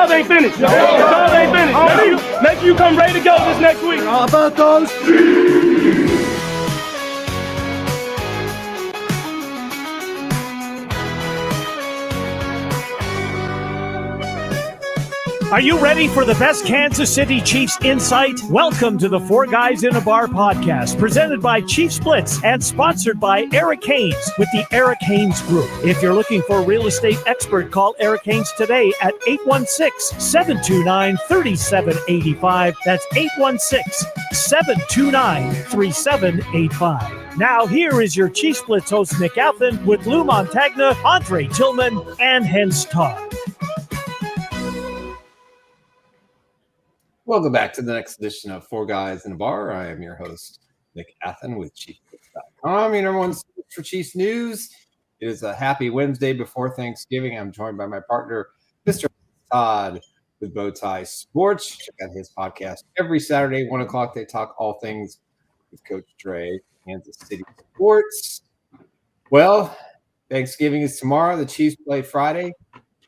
Y'all ain't finished. Y'all ain't finished. Make sure you come ready to go this next week. How about those? Are you ready for the best Kansas City Chiefs insight? Welcome to the Four Guys in a Bar podcast, presented by Chiefs Blitz and sponsored by Eric Haynes with the Eric Haynes Group. If you're looking for a real estate expert, call Eric Haynes today at 816-729-3785. That's 816-729-3785. Now, here is your Chiefs Blitz host, Nick Athan, with Lou Montagna, Tillman, and Hense Todd. Welcome back to the next edition of Four Guys in a Bar. I am your host, Nick Athan with ChiefsBlitz.com. Your number one source for Chiefs news. It is a happy Wednesday before Thanksgiving. I'm joined by my partner, Mr. Todd with Bowtie Sports. Check out his podcast every Saturday, 1 o'clock. They talk all things with Coach Dre, Kansas City Sports. Well, Thanksgiving is tomorrow. The Chiefs play Friday.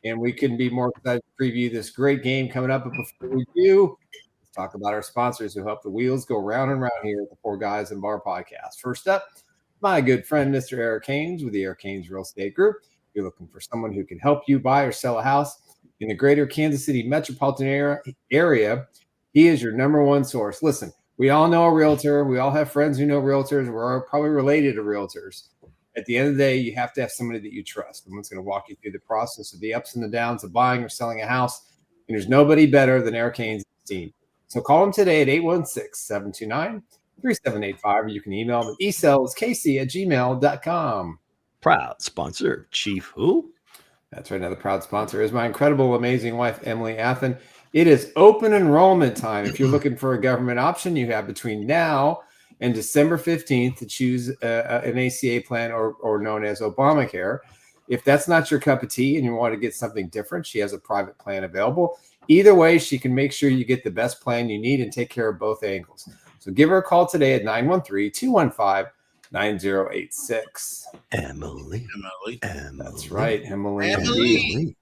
And we couldn't be more excited to preview this great game coming up. But before we do, let's talk about our sponsors who help the wheels go round and round here at the Four Guys and Bar podcast. First up, my good friend, Mr. Eric Haynes with the Eric Haynes Real Estate Group. If you're looking for someone who can help you buy or sell a house in the greater Kansas City metropolitan area, he is your number one source. Listen, we all know a realtor. We all have friends who know realtors. We're all probably related to realtors. At the end of the day, you have to have somebody that you trust. Someone's going to walk you through the process of the ups and the downs of buying or selling a house. And there's nobody better than Eric Haynes' team. So call him today at 816-729-3785, or you can email him at esellskc@gmail.com. Proud sponsor, Chief who? That's right. Now, the proud sponsor is my incredible, amazing wife, Emily Athan. It is open enrollment time. If you're looking for a government option, you have between now and December 15th to choose an ACA plan or known as Obamacare. If that's not your cup of tea and you want to get something different, she has a private plan available. Either way, she can make sure you get the best plan you need and take care of both angles. So give her a call today at 913-215-9086. Emily. That's right, Emily.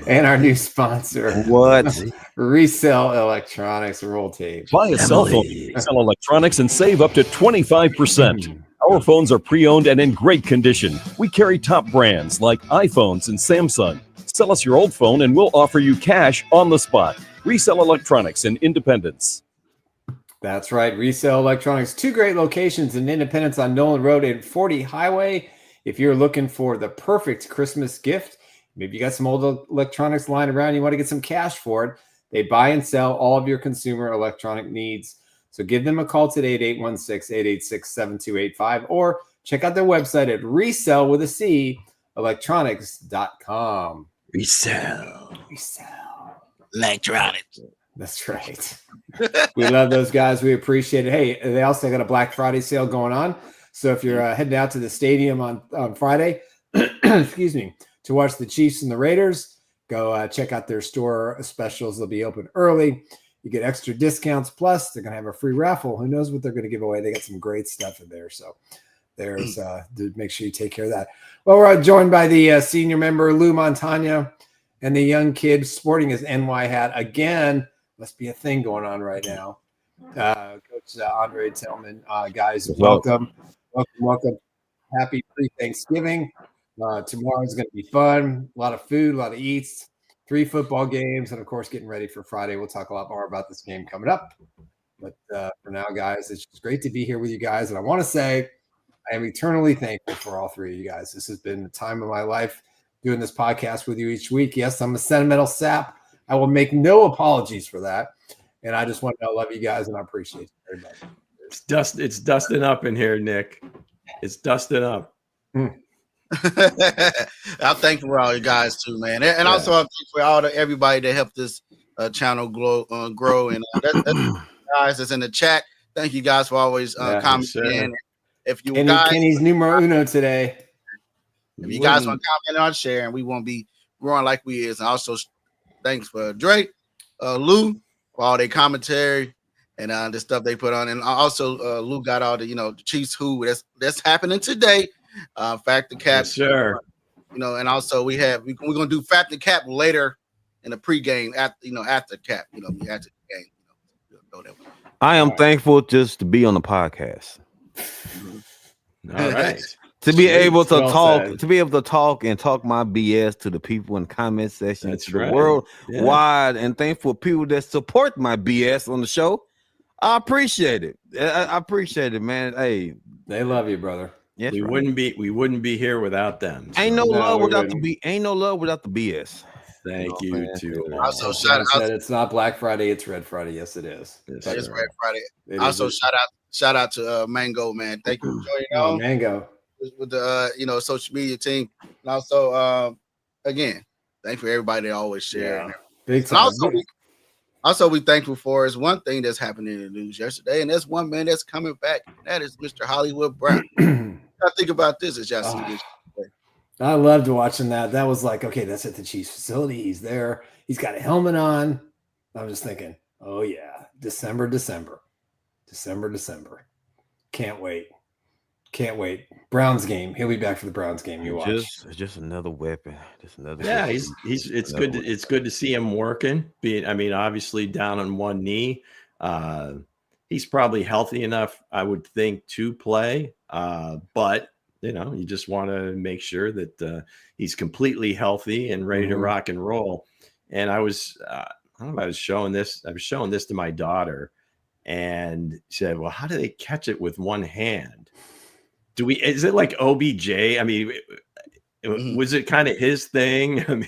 And our new sponsor, What? Resell Electronics. Roll tape. Buy a cell phone, sell electronics, and save up to 25%. Our phones are pre-owned and in great condition. We carry top brands like iPhones and Samsung. Sell us your old phone and we'll offer you cash on the spot. Resell Electronics in Independence. That's right. Resell Electronics. 2 great locations in Independence on Nolan Road and 40 Highway. If you're looking for the perfect Christmas gift, maybe you got some old electronics lying around, you want to get some cash for it, they buy and sell all of your consumer electronic needs. So give them a call today at 816-886-7285 or check out their website at resell.electronics.com. Resell Electronics. That's right. We love those guys. We appreciate it. Hey, they also got a Black Friday sale going on. So if you're heading out to the stadium on Friday, excuse me, to watch the Chiefs and the Raiders, go check out their store specials. They'll be open early. You get extra discounts. Plus, they're going to have a free raffle. Who knows what they're going to give away? They got some great stuff in there. So there's to make sure you take care of that. Well, we're joined by the senior member, Lou Montagna, and the young kid sporting his NY hat again. Must be a thing going on right now. Coach Andre Tillman. Guys, welcome. Happy pre-Thanksgiving. Tomorrow's going to be fun. A lot of food, a lot of eats, 3 football games, and, of course, getting ready for Friday. We'll talk a lot more about this game coming up. But for now, guys, it's just great to be here with you guys. And I want to say I am eternally thankful for all 3 of you guys. This has been the time of my life doing this podcast with you each week. Yes, I'm a sentimental sap. I will make no apologies for that. And I just want to love you guys, and I appreciate you very much. It's dusting up in here, Nick. It's dusting up. I'm thankful for all you guys too, man, and also I'm thankful for everybody that helped this channel grow. And that's guys that's in the chat. Thank you guys for always commenting. Sure. If you guys, Kenny's numero uno today. If you guys want to comment on sharing, we won't be growing like we is. And also, thanks for Drake, Lou, for all their commentary and the stuff they put on. And also, Lou got all the Chiefs who that's happening today. Fact the cap, sure. And also we're gonna do Fact the Cap later in the pregame after cap, after the game, I am thankful just to be on the podcast. All right. To be able to talk and talk my BS to the people in the comment section, That's to right. the world wide, and thankful people that support my BS on the show. I appreciate it. I appreciate it, man. Hey, they love you, brother. Yes, we wouldn't be here without them. So. Ain't no love without the BS. Thank you to all. Also, shout out. It's not Black Friday, it's Red Friday. Yes, it is. It's Red Friday. Also, shout out to Mango, man. Thank you for joining Mango with the social media team, and also again, thank you for everybody that always share. Yeah. Big time. Also, we thankful for is one thing that's happened in the news yesterday, and that's one man that's coming back. And that is Mr. Hollywood Brown. I think about this as y'all see this. I loved watching that. That was like, okay, that's at the Chiefs facility. He's there. He's got a helmet on. I'm just thinking, oh yeah, December. Can't wait. Browns game. He'll be back for the Browns game. You watch. It's just another weapon. Just another. Yeah, it's good to see him working. Obviously down on one knee. He's probably healthy enough, I would think, to play. But you just want to make sure that he's completely healthy and ready to rock and roll. And I was showing this to my daughter, and she said, "Well, how do they catch it with one hand? Is it like OBJ? Was it kind of his thing? In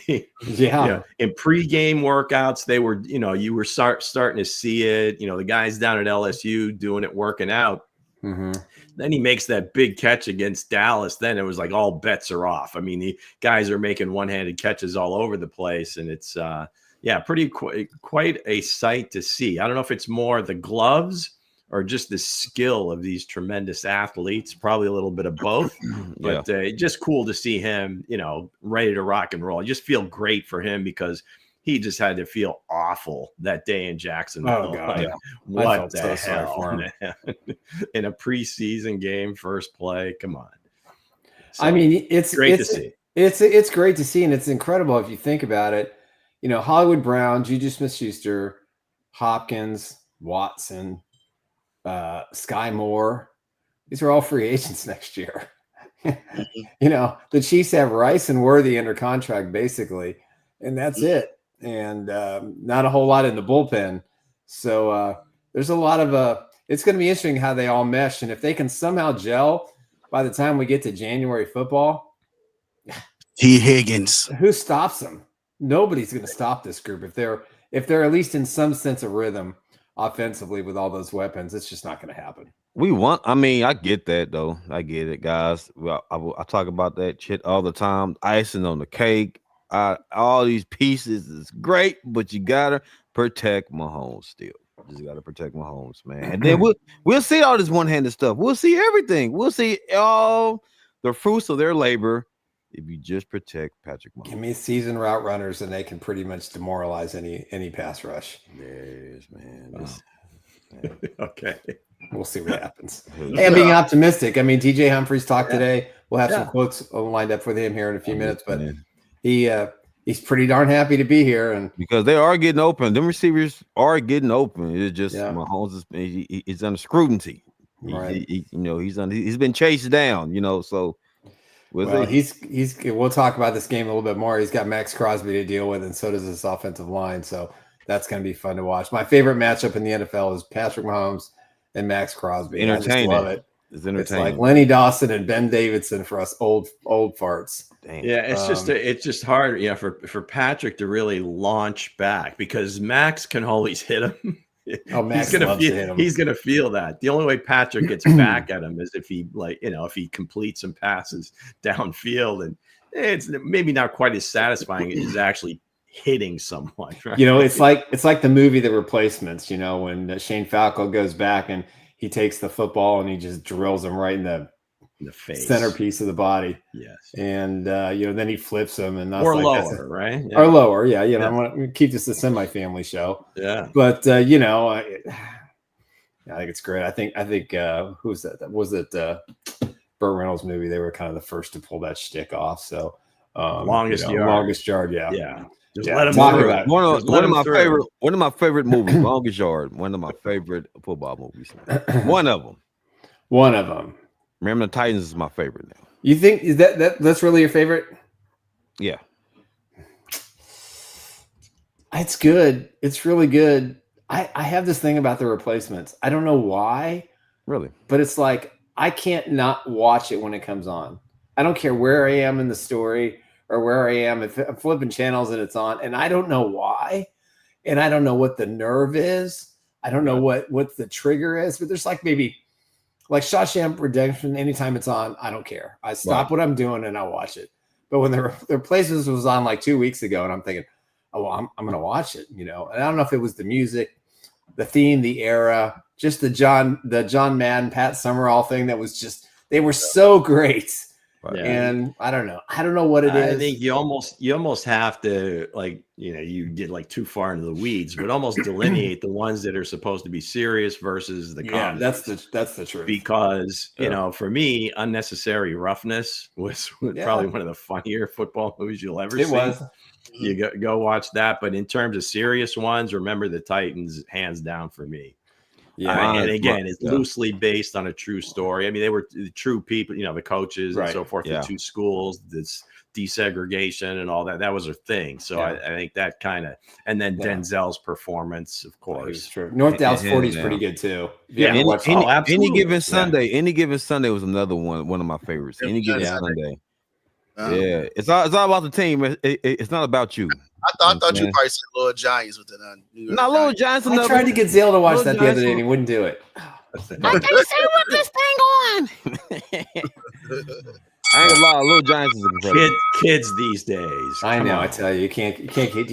pregame workouts, they were, you were starting to see it. The guys down at LSU doing it, working out." Mm-hmm. Then he makes that big catch against Dallas. Then it was like all bets are off. The guys are making one-handed catches all over the place, and it's quite a sight to see. I don't know if it's more the gloves or just the skill of these tremendous athletes. Probably a little bit of both, but just cool to see him, ready to rock and roll. I just feel great for him because he just had to feel awful that day in Jacksonville. Oh God! What the hell, man? In a preseason game, first play. Come on. So, it's great to see. It's great to see, and it's incredible if you think about it. Hollywood Brown, Juju Smith-Schuster, Hopkins, Watson, Sky Moore. These are all free agents next year. The Chiefs have Rice and Worthy under contract basically, and that's it. And not a whole lot in the bullpen. So there's a lot of it's going to be interesting how they all mesh, and if they can somehow gel by the time we get to January football. T. Higgins, who stops them? Nobody's going to stop this group if they're at least in some sense of rhythm offensively with all those weapons. It's just not going to happen. I get that though. I get it, guys. Well, I talk about that shit all the time. Icing on the cake. All these pieces is great, but you gotta protect Mahomes still. Just gotta protect Mahomes, man. And then we'll see all this one-handed stuff. We'll see everything. We'll see all the fruits of their labor if you just protect Patrick Mahomes. Give me seasoned route runners, and they can pretty much demoralize any pass rush. Yes, man. Okay. We'll see what happens. Hey, I'm being optimistic. TJ Humphries talked today. We'll have some quotes lined up with him here in a few minutes, but he's pretty darn happy to be here, and because they are getting open. Them receivers are getting open. It's just Mahomes is under scrutiny. Right. He's been chased down. So we'll talk about this game a little bit more. He's got Max Crosby to deal with, and so does this offensive line. So that's going to be fun to watch. My favorite matchup in the NFL is Patrick Mahomes and Max Crosby. Entertaining. I just love it. It's entertaining. It's like Lenny Dawson and Ben Davidson for us old farts. Damn. Yeah, it's just hard, for Patrick to really launch back because Max can always hit him. Max he's loves to hit him. He's gonna feel that. The only way Patrick gets back at him is if he if he completes some passes downfield, and it's maybe not quite as satisfying as actually hitting someone. Right? It's like the movie The Replacements. When Shane Falco goes back and he takes the football and he just drills him right in the face, centerpiece of the body. Yes, and then he flips him and or lower, right? Yeah. Or lower, yeah. I want to keep this a semi-family show. Yeah, but I think it's great. I think who's that? Was it Burt Reynolds movie? They were kind of the first to pull that shtick off. So longest yard, yeah. Just let him talk through. about it. One of my favorite movies, Longest Yard. One of my favorite football movies. One of them. Remember the Titans is my favorite now. You think is that's really your favorite? Yeah. It's good. It's really good. I have this thing about the replacements. I don't know why. Really? But it's like I can't not watch it when it comes on. I don't care where I am in the story or where I am. If I'm flipping channels and it's on, and I don't know why, and I don't know what the nerve is. I don't know what the trigger is, but there's like maybe like Shawshank Redemption. Anytime it's on, I don't care. I stop what I'm doing and I watch it. But when the replacements was on like 2 weeks ago, and I'm thinking, oh, well, I'm going to watch it, And I don't know if it was the music, the theme, the era, just the John Madden, Pat Summerall thing that was just, they were so great. Yeah. And I don't know what it is. I think you almost have to, like, you get like too far into the weeds, but almost delineate the ones that are supposed to be serious versus the comedy. That's the truth. Because for me, Unnecessary Roughness was probably one of the funnier football movies you'll ever see. It was. You go watch that. But in terms of serious ones, remember the Titans, hands down for me. Yeah, and again, it's loosely based on a true story. I mean, they were true people, the coaches and so forth, the two schools, this desegregation and all that. That was a thing. So I think that kind of, and then Denzel's performance, of course. True. North Dallas 40 is pretty good too. Any given Sunday was another one of my favorites. Any given Sunday. Yeah, it's all about the team. It's not about you. I thought you probably said Little Giants with the not Little Giants. I tried to get Zale to watch that the other day, and he wouldn't do it. I can see what this thing on. I ain't gonna lie, Little Giants is incredible. Kids these days. I know. I tell you, you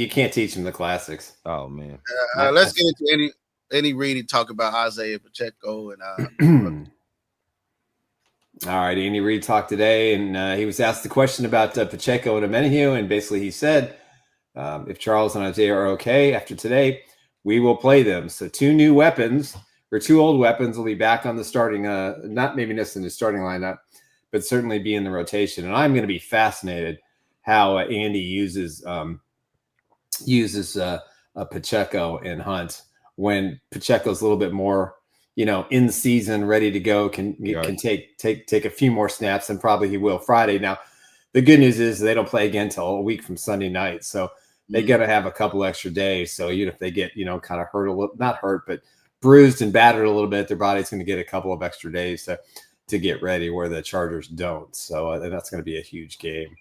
can't teach them the classics. Oh man. Let's get into any reading. Talk about Isaiah Pacheco and. All right, Andy Reid talked today, and he was asked the question about Pacheco and Amenahue, and basically he said, if Charles and Isaiah are okay after today, we will play them. So two old weapons will be back on the starting, not maybe necessarily the starting lineup, but certainly be in the rotation. And I'm going to be fascinated how Andy uses Pacheco and Hunt when Pacheco's a little bit more in season, ready to go, can take a few more snaps, and probably he will Friday. Now, the good news is they don't play again till a week from Sunday night, so they're going to have a couple extra days. So even if they get kind of hurt a little, not hurt, but bruised and battered a little bit, their body's going to get a couple of extra days to get ready, where the Chargers don't. So that's going to be a huge game.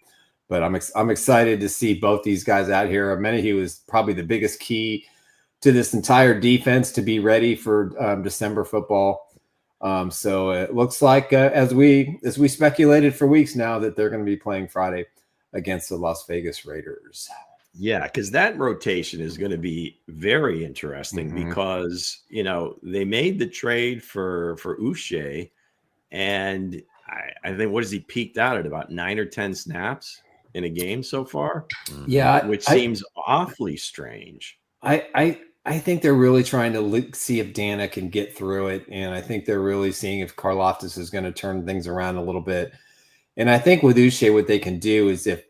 But I'm excited to see both these guys out here. Amenahue is probably the biggest key to this entire defense to be ready for December football. So it looks like as we speculated for weeks now that they're going to be playing Friday against the Las Vegas Raiders. Yeah, because that rotation is going to be very interesting because, they made the trade for Uche, and I think, what has he peaked out at, about 9 or 10 snaps in a game so far? Yeah. Which seems awfully strange. I think they're really trying to see if Dana can get through it, and I think they're really seeing if Karlaftis is going to turn things around a little bit. And I think with Uche, what they can do is if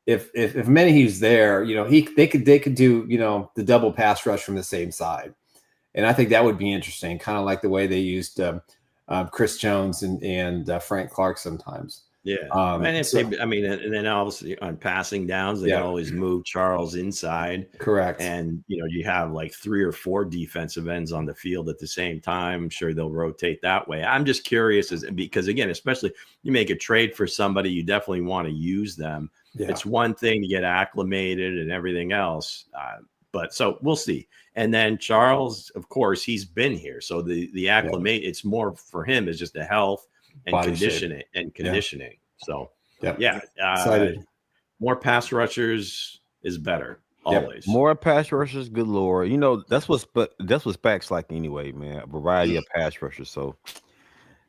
Menahue's there, they could do the double pass rush from the same side, and I think that would be interesting, kind of like the way they used Chris Jones and Frank Clark sometimes. Yeah, and then obviously on passing downs, they always move Charles inside. Correct. And you have like 3 or 4 defensive ends on the field at the same time. I'm sure they'll rotate that way. I'm just curious, because again, especially you make a trade for somebody, you definitely want to use them. Yeah. It's one thing to get acclimated and everything else, but so we'll see. And then Charles, of course, he's been here, so the acclimate, it's more for him is just the health and conditioning. So excited. More pass rushers is better always. More pass rushers, good lord. That's what Spacs like anyway, man. A variety of pass rushers. So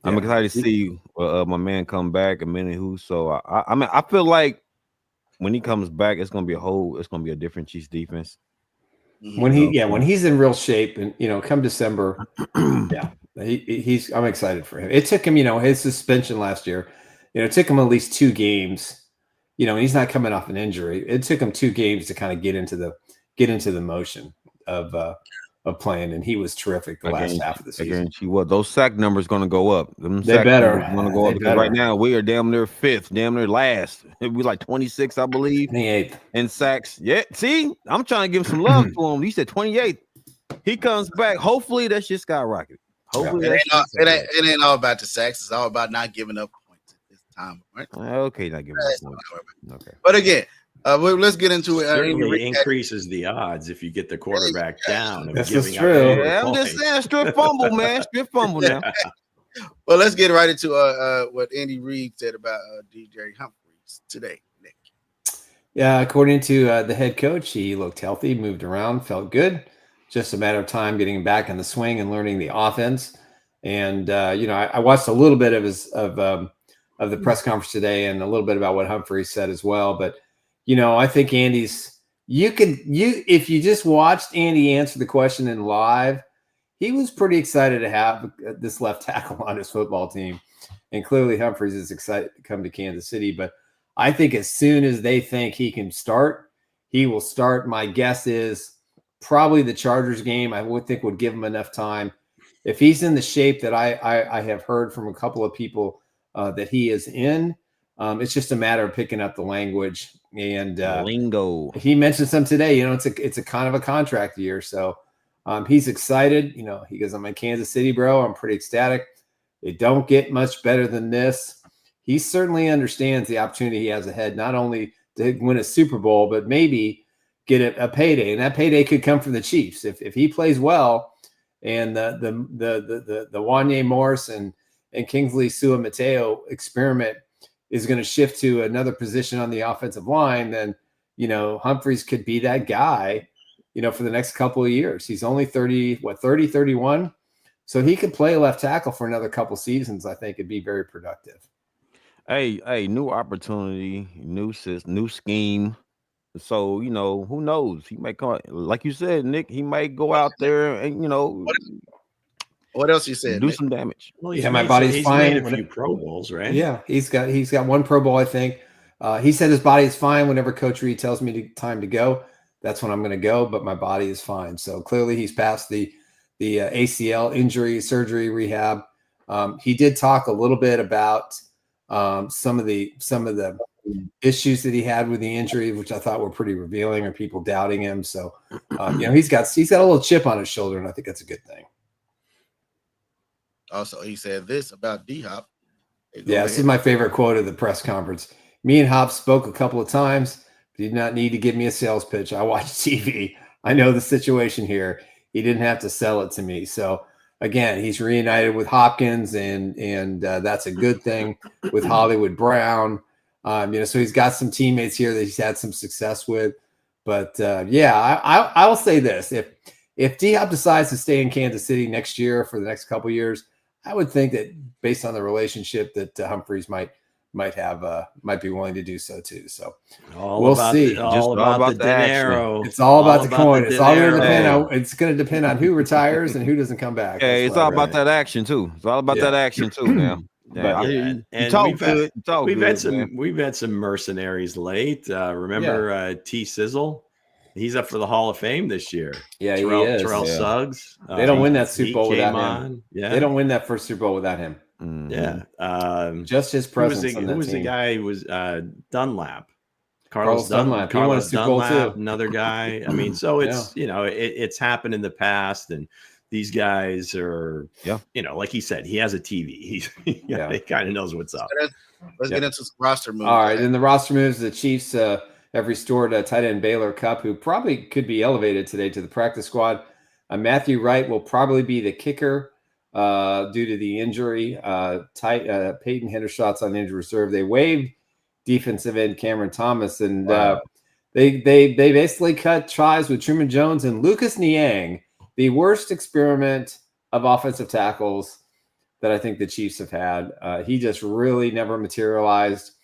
I'm excited to see my man come back, Amenahue. So I feel like when he comes back, it's gonna be a different Chiefs defense. When he's in real shape, and come December, I'm excited for him. It took him, his suspension last year, it took him at least 2 games, he's not coming off an injury. It took him 2 games to kind of get into the motion of playing, and he was terrific the last half of the season. Those sack numbers going to go up. They better. Going to go up because right now we are damn near 5th, damn near last. We like 26, I believe. 28th in sacks. Yeah, see, I'm trying to give some love to him. He said 28th. He comes back. Hopefully that shit skyrocketed. Hopefully it ain't all about the sacks. It's all about not giving up points at this time, right? Okay, not giving up points. Okay, but again, let's get into it. Certainly increases the odds if you get the quarterback down. This is true. Yeah, I'm just saying, strip fumble, man. Strip fumble now. Well, let's get right into what Andy Reid said about DJ Humphries today, Nick. Yeah, according to the head coach, he looked healthy, moved around, felt good. Just a matter of time getting him back in the swing and learning the offense. And I watched a little bit of the press conference today and a little bit about what Humphrey said as well. But I think Andy's. If you just watched Andy answer the question in live, he was pretty excited to have this left tackle on his football team, and clearly Humphries is excited to come to Kansas City. But I think as soon as they think he can start, he will start. My guess is probably the Chargers game. I would think would give him enough time. If he's in the shape that I have heard from a couple of people that he is in, it's just a matter of picking up the language and lingo. He mentioned some today. It's a kind of a contract year, so he's excited. He goes, "I'm in Kansas City, bro. I'm pretty ecstatic. It don't get much better than this." He certainly understands the opportunity he has ahead, not only to win a Super Bowl, but maybe get a payday, and that payday could come from the Chiefs if he plays well, and the Wanye Morris and Kingsley Su'a-Mateo experiment is going to shift to another position on the offensive line. Then Humphries could be that guy, for the next couple of years. He's only 31, so he could play left tackle for another couple seasons. I think it'd be very productive. Hey, new opportunity, new system, new scheme. So, who knows? He might come, like you said, Nick, he might go out there and, what else you said? Do Nick? some damage. Well, my body's fine. Made a few Pro Bowls, right? Yeah, he's got 1 Pro Bowl, I think. He said his body is fine. Whenever Coach Reid tells me time to go, that's when I'm going to go, but my body is fine. So clearly he's past the ACL injury, surgery, rehab. He did talk a little bit about some of the issues that he had with the injury, which I thought were pretty revealing, or people doubting him. So, he's got a little chip on his shoulder, and I think that's a good thing. Also, he said this about D-Hop. Yeah, this is my favorite quote of the press conference. "Me and Hop spoke a couple of times. He did not need to give me a sales pitch. I watch TV. I know the situation here. He didn't have to sell it to me." So again, he's reunited with Hopkins, and that's a good thing with Hollywood Brown. So he's got some teammates here that he's had some success with. But I will say this: if D-Hop decides to stay in Kansas City next year for the next couple of years, I would think that based on the relationship that Humphries might be willing to do so too. So we'll see. All about the dinero. It's all about the coin. It's all going to depend on. It's going to depend on who retires and who doesn't come back. Hey, it's all about that action too. It's all about that action too now. We've had some mercenaries late. Remember T Sizzle? He's up for the Hall of Fame this year. Yeah, Terrell, he is. Terrell Suggs. They don't win that Super Bowl without him. Yeah, they don't win that first Super Bowl without him. Yeah, just his presence. Who was the guy? Who was Dunlap? Carlos Dunlap. He won a Super Bowl too. Another guy. I mean, so it's it's happened in the past, and these guys are like he said, he has a TV. He kind of knows what's up. Let's get into some roster moves. All right, in the roster moves, the Chiefs have restored tight end Baylor Cupp, who probably could be elevated today to the practice squad. Matthew Wright will probably be the kicker due to the injury. Peyton Hendershot's on injured reserve. They waived defensive end Cameron Thomas, and they basically cut ties with Truman Jones and Lucas Niang, the worst experiment of offensive tackles that I think the Chiefs have had. He just really never materialized.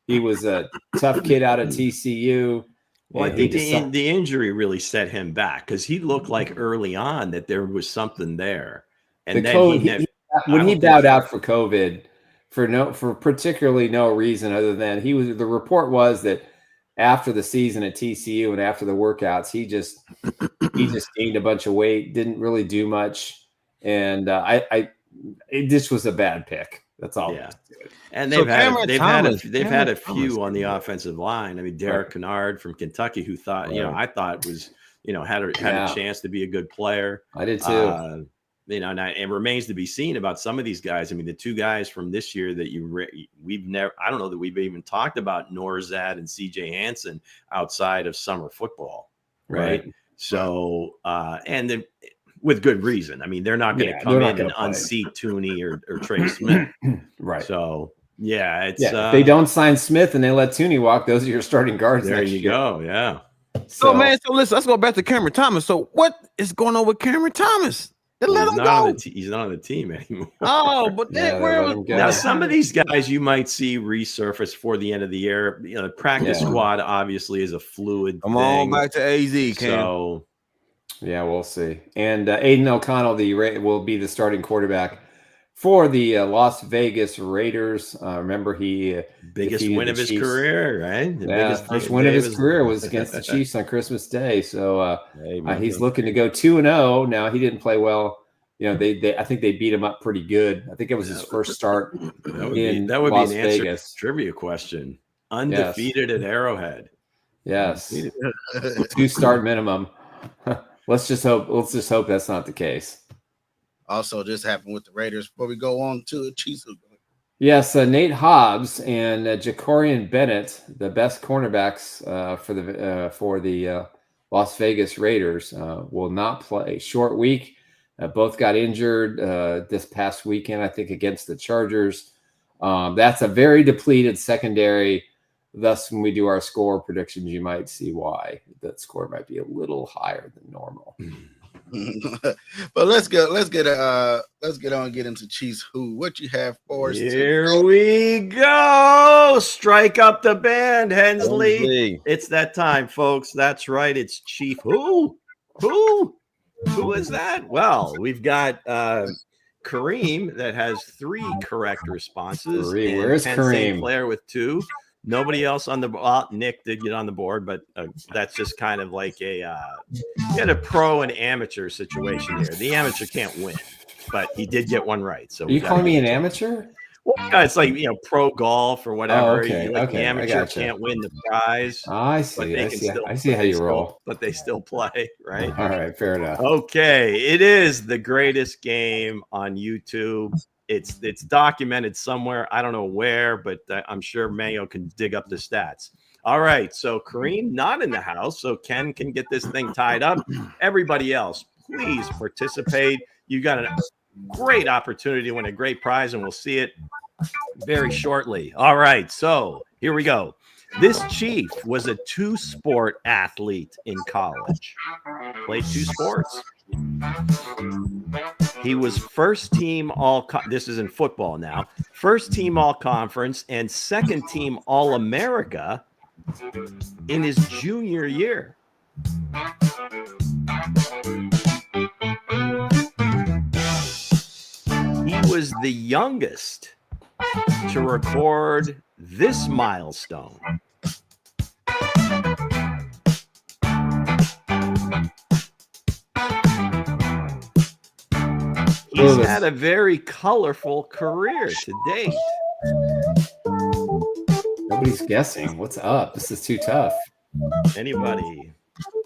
He was a tough kid out of TCU. Well, I think the injury really set him back because he looked like early on that there was something there. And when he bowed out for COVID for particularly no reason other than the report was that after the season at TCU and after the workouts, he just gained a bunch of weight, didn't really do much. And it just was a bad pick. That's all. Yeah. And they've had a few on the offensive line. I mean, Derek Kennard from Kentucky, who thought, I thought was, had a chance to be a good player. I did too. And it remains to be seen about some of these guys. I mean, the two guys from this year that I don't know that we've even talked about Norzad and CJ Hansen outside of summer football. Right. So, and then with good reason. I mean, they're not going to come in and unseat Tooney or Trey Smith. Right. So, if they don't sign Smith and they let Tooney walk, those are your starting guards. There you go. Yeah. So listen, let's go back to Cameron Thomas. So what is going on with Cameron Thomas? Let him go. He's not on the team anymore. Oh, but now some of these guys you might see resurface for the end of the year. The practice squad obviously is a fluid Come thing. on back to AZ, Cam. So we'll see. And Aiden O'Connell will be the starting quarterback for the Las Vegas Raiders. Remember, biggest win of his career, right? First win of his career was against the Chiefs on Christmas Day. So he's looking to go 2-0. Now, he didn't play well. I think they beat him up pretty good. I think it was his first start that would in be Las an answer Vegas. Trivia question. Undefeated at Arrowhead. Yes. 2-start minimum. Let's just hope that's not the case. Also, just happened with the Raiders before we go on to the Chiefs. Yes, Nate Hobbs and Jacorian Bennett, the best cornerbacks for the Las Vegas Raiders, will not play. Short week. Both got injured this past weekend, I think, against the Chargers. That's a very depleted secondary. Thus, when we do our score predictions, you might see why that score might be a little higher than normal. But let's get into Chiefs Who. What you have for us? Here we go. Strike up the band, Hensley. It's that time, folks. That's right. It's Chief Who. Who is that? Well, we've got Kareem that has 3 correct responses. Where's Kareem? Player with 2. Nobody else on the board. Nick did get on the board, but that's just kind of like you had a pro and amateur situation here. The amateur can't win, but he did get one right. So are you calling me an amateur? Well, it's like pro golf or whatever. Oh, okay. The amateur can't win the prize. I see. I see how you roll. But they still play, right? All right, fair enough. Okay, it is the greatest game on YouTube. It's documented somewhere. I don't know where, but I'm sure Mayo can dig up the stats. All right, so Kareem not in the house, so Ken can get this thing tied up. Everybody else, please participate. You got a great opportunity to win a great prize, and we'll see it very shortly. All right, so here we go. This Chief was a 2-sport athlete in college. Played 2 sports. He was first team this is in football now. First team all conference and second team all America in his junior year. He was the youngest to record this milestone. He's had a very colorful career to date. Nobody's guessing. What's up? This is too tough. Anybody?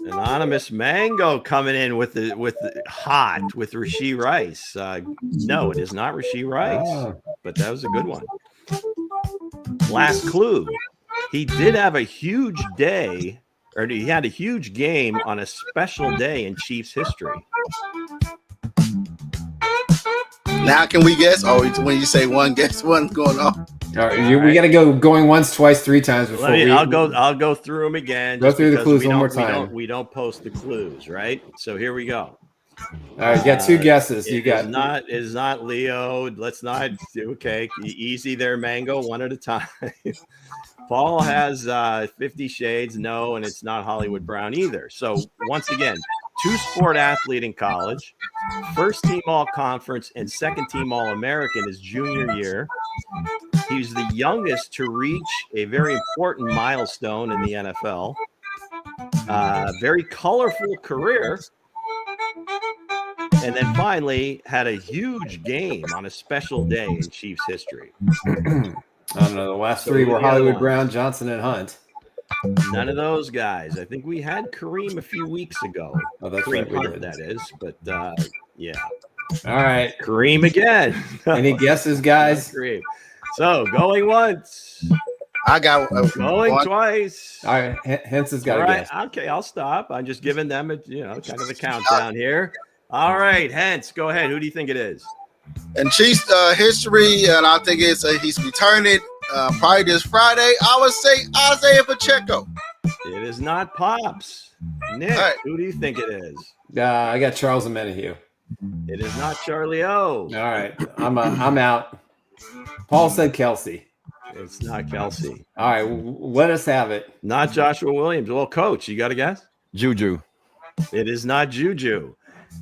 Anonymous Mango coming in with the hot with Rashee Rice. No, it is not Rashee Rice, but that was a good one. Last clue. He did have a huge day, or he had a huge game on a special day in Chiefs history. Now can we guess? Oh, when you say one guess, one's going on. All right, we got to go going once, twice, 3 times before I'll go through them again. Go through the clues one more time. We don't post the clues, right? So here we go. All right, you got 2 guesses. You got it is not Leo. Let's not. Okay, easy there, Mango. One at a time. Paul has 50 Shades. No, and it's not Hollywood Brown either. So once again, two-sport athlete in college, first-team All-Conference and second-team All-American his junior year. He's the youngest to reach a very important milestone in the NFL. Very colorful career. And then finally had a huge game on a special day in Chiefs history. I don't know. The last three were Hollywood Brown, Johnson, and Hunt. None of those guys. I think we had Kareem a few weeks ago. Oh, that's Kareem right, we Hunt, did. that is. But yeah. All right. Kareem again. Any guesses, guys? Kareem. So going once. I got going one. Twice. All right. Hense has got All a right. guess. Okay, I'll stop. I'm just giving them a kind of a countdown here. All right, Hense, go ahead. Who do you think it is? In Chiefs history, and I think he's returning probably this Friday. I would say Isaiah Pacheco. It is not Pops. Nick, right. who do you think it is? I got Charles Amenahue. It is not Charlie O. All right. I'm out. Paul said Kelsey. It's not Kelsey. All right. Let us have it. Not Joshua Williams. Well, Coach, you got a guess? Juju. It is not Juju.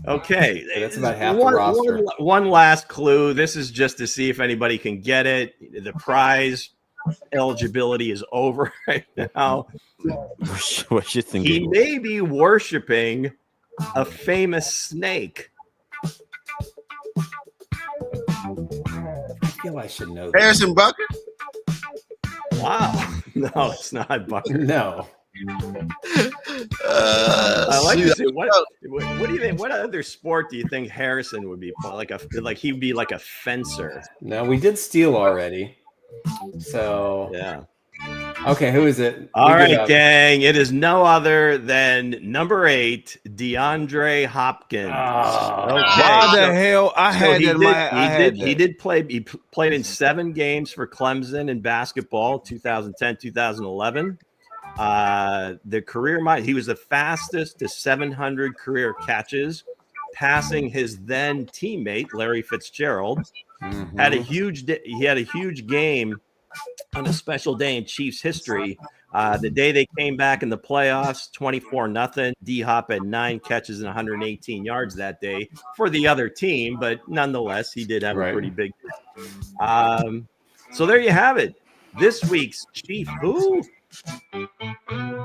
Okay. So that's about half the roster. One last clue. This is just to see if anybody can get it. The prize eligibility is over right now. What you think? He may be worshiping a famous snake. I feel I should know that. Harrison Bucker. Wow. No, it's not Bucker. No. I like to see what do you think? What other sport do you think Harrison would be like he'd be like a fencer? No, we did steal already. So yeah. Okay, who is it? All right, gang. It is no other than number 8, DeAndre Hopkins. Why the hell? He played in 7 games for Clemson in basketball, 2010, 2011. The career he was the fastest to 700 career catches, passing his then teammate Larry Fitzgerald. Mm-hmm. He had a huge game on a special day in Chiefs history. The day they came back in the playoffs, 24-0. D-Hop had 9 catches and 118 yards that day for the other team, but nonetheless, he did have a pretty big. So there you have it. This week's Chief who?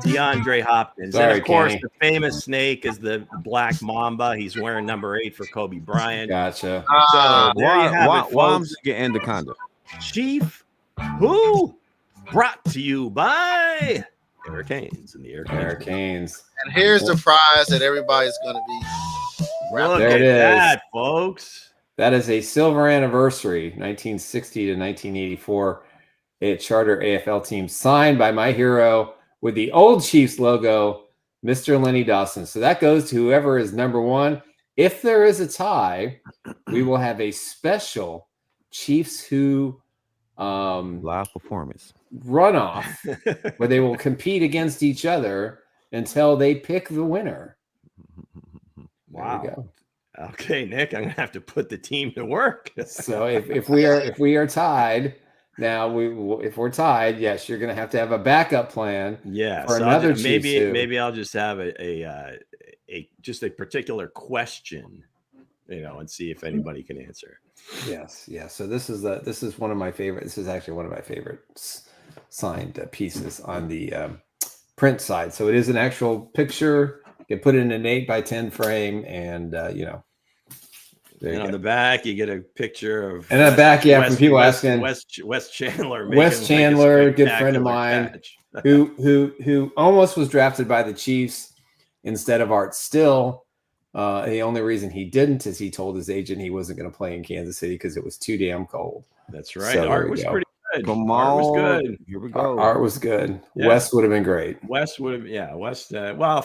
DeAndre Hopkins. Sorry, and of course, Kenny. the famous snake is the Black Mamba. He's wearing number 8 for Kobe Bryant. Gotcha. So there you have it, Why I'm folks. getting Anaconda? Chief who? Brought to you by Eric Haynes and the Eric Haynes. And here's the prize that everybody's going to be. Look There at it is. that, folks. That is a silver anniversary, 1960 to 1984. A charter AFL team signed by my hero with the old Chiefs logo, Mr. Lenny Dawson. So that goes to whoever is number 1. If there is a tie, we will have a special Chiefs Who Live performance runoff where they will compete against each other until they pick the winner. Wow. There we go. Okay, Nick, I'm gonna have to put the team to work. So if we are tied, now if we're tied, yes, you're gonna have to have a backup plan. Yeah, for so another maybe I'll just have a just a particular question, and see if anybody can answer. Yes. So this is one of my favorite. This is actually one of my favorite signed pieces on the print side. So it is an actual picture. You can put it in an 8x10 frame, and there you On go. the back, you get a picture of And on the back, from people asking Wes Chandler. Wes Chandler, good friend of mine, catch. who almost was drafted by the Chiefs instead of Art Still. The only reason he didn't is he told his agent he wasn't going to play in Kansas City because it was too damn cold. That's right. So Art was pretty good. Come Art was on. good. Here we go. Art was good. Yeah. West would have been great. West would have, West.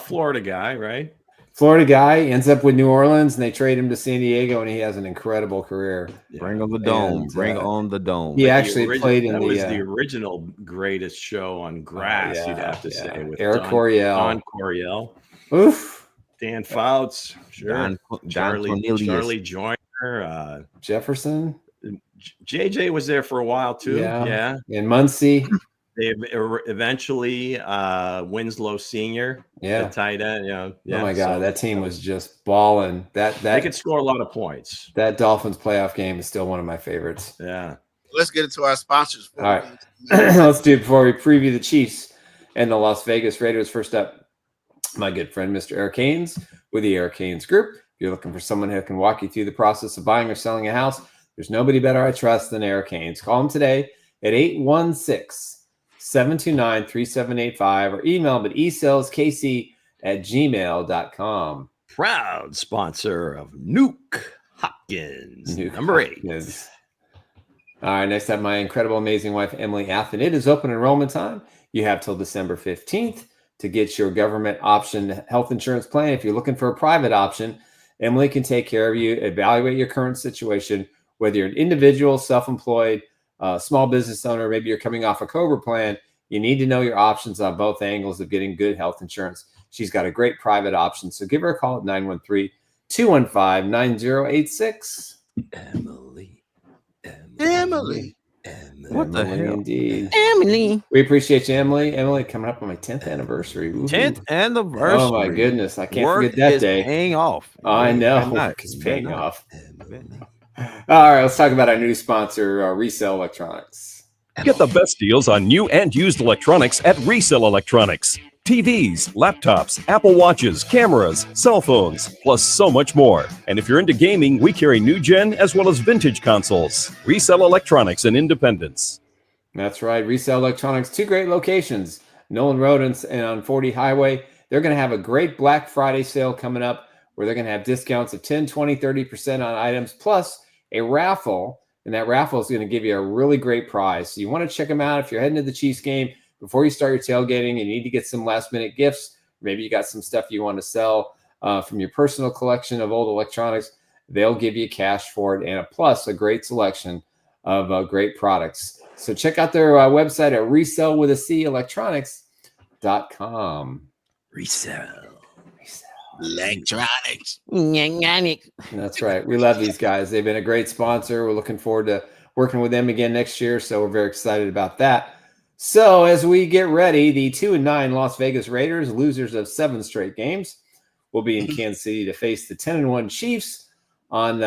Florida guy, right? Florida guy ends up with New Orleans, and they trade him to San Diego, and he has an incredible career. Bring on the dome. And, Bring on the dome. He actually played in the original greatest show on grass. You'd have to say with Eric Coryell. Don Coryell. Oof. Dan Fouts, sure. Don Charlie Joyner, Jefferson. JJ was there for a while too. Yeah. And Muncie. Eventually Winslow Senior, the tight end. Oh my God, that team was just balling. That they could score a lot of points. That Dolphins playoff game is still one of my favorites. Yeah. Let's get into our sponsors. All right, let's do it before we preview the Chiefs and the Las Vegas Raiders. First up, my good friend, Mr. Eric Haynes with the Eric Haynes Group. If you're looking for someone who can walk you through the process of buying or selling a house, there's nobody better I trust than Eric Haynes. Call him today at 816-729-3785 or email him at esaleskc@gmail.com. Proud sponsor of Nuke Hopkins, number 8. All right, next up, my incredible, amazing wife, Emily Athan. It is open enrollment time. You have till December 15th to get your government option health insurance plan. If you're looking for a private option, Emily can take care of you, evaluate your current situation, whether you're an individual, self-employed, small business owner, maybe you're coming off a COBRA plan. You need to know your options on both angles of getting good health insurance. She's got a great private option. So give her a call at 913-215-9086. Emily. What the hell? Indeed. Emily. We appreciate you, Emily. Emily, coming up on my 10th anniversry. Woo-hoo. 10th anniversary. Oh, my goodness. I can't Work forget that is day. Paying off. I know. Not. It's paying off. All right, let's talk about our new sponsor, Resell Electronics. Get the best deals on new and used electronics at Resell Electronics. TVs, laptops, Apple Watches, cameras, cell phones, plus so much more. And if you're into gaming, we carry new gen as well as vintage consoles. Resell Electronics in Independence. That's right. Resell Electronics, 2 great locations, Nolan Road and on 40 Highway. They're going to have a great Black Friday sale coming up where they're going to have discounts of 10, 20, 30% on items, plus a raffle. And that raffle is going to give you a really great prize. So you want to check them out if you're heading to the Chiefs game. Before you start your tailgating, you need to get some last-minute gifts. Maybe you got some stuff you want to sell from your personal collection of old electronics. They'll give you cash for it, and plus a great selection of great products. So check out their website at resellwithacElectronics.com. Resell. Electronics. That's right. We love these guys. They've been a great sponsor. We're looking forward to working with them again next year, so we're very excited about that. So as we get ready, the 2-9 Las Vegas Raiders, losers of 7 straight games, will be in Kansas City to face the 10-1 Chiefs on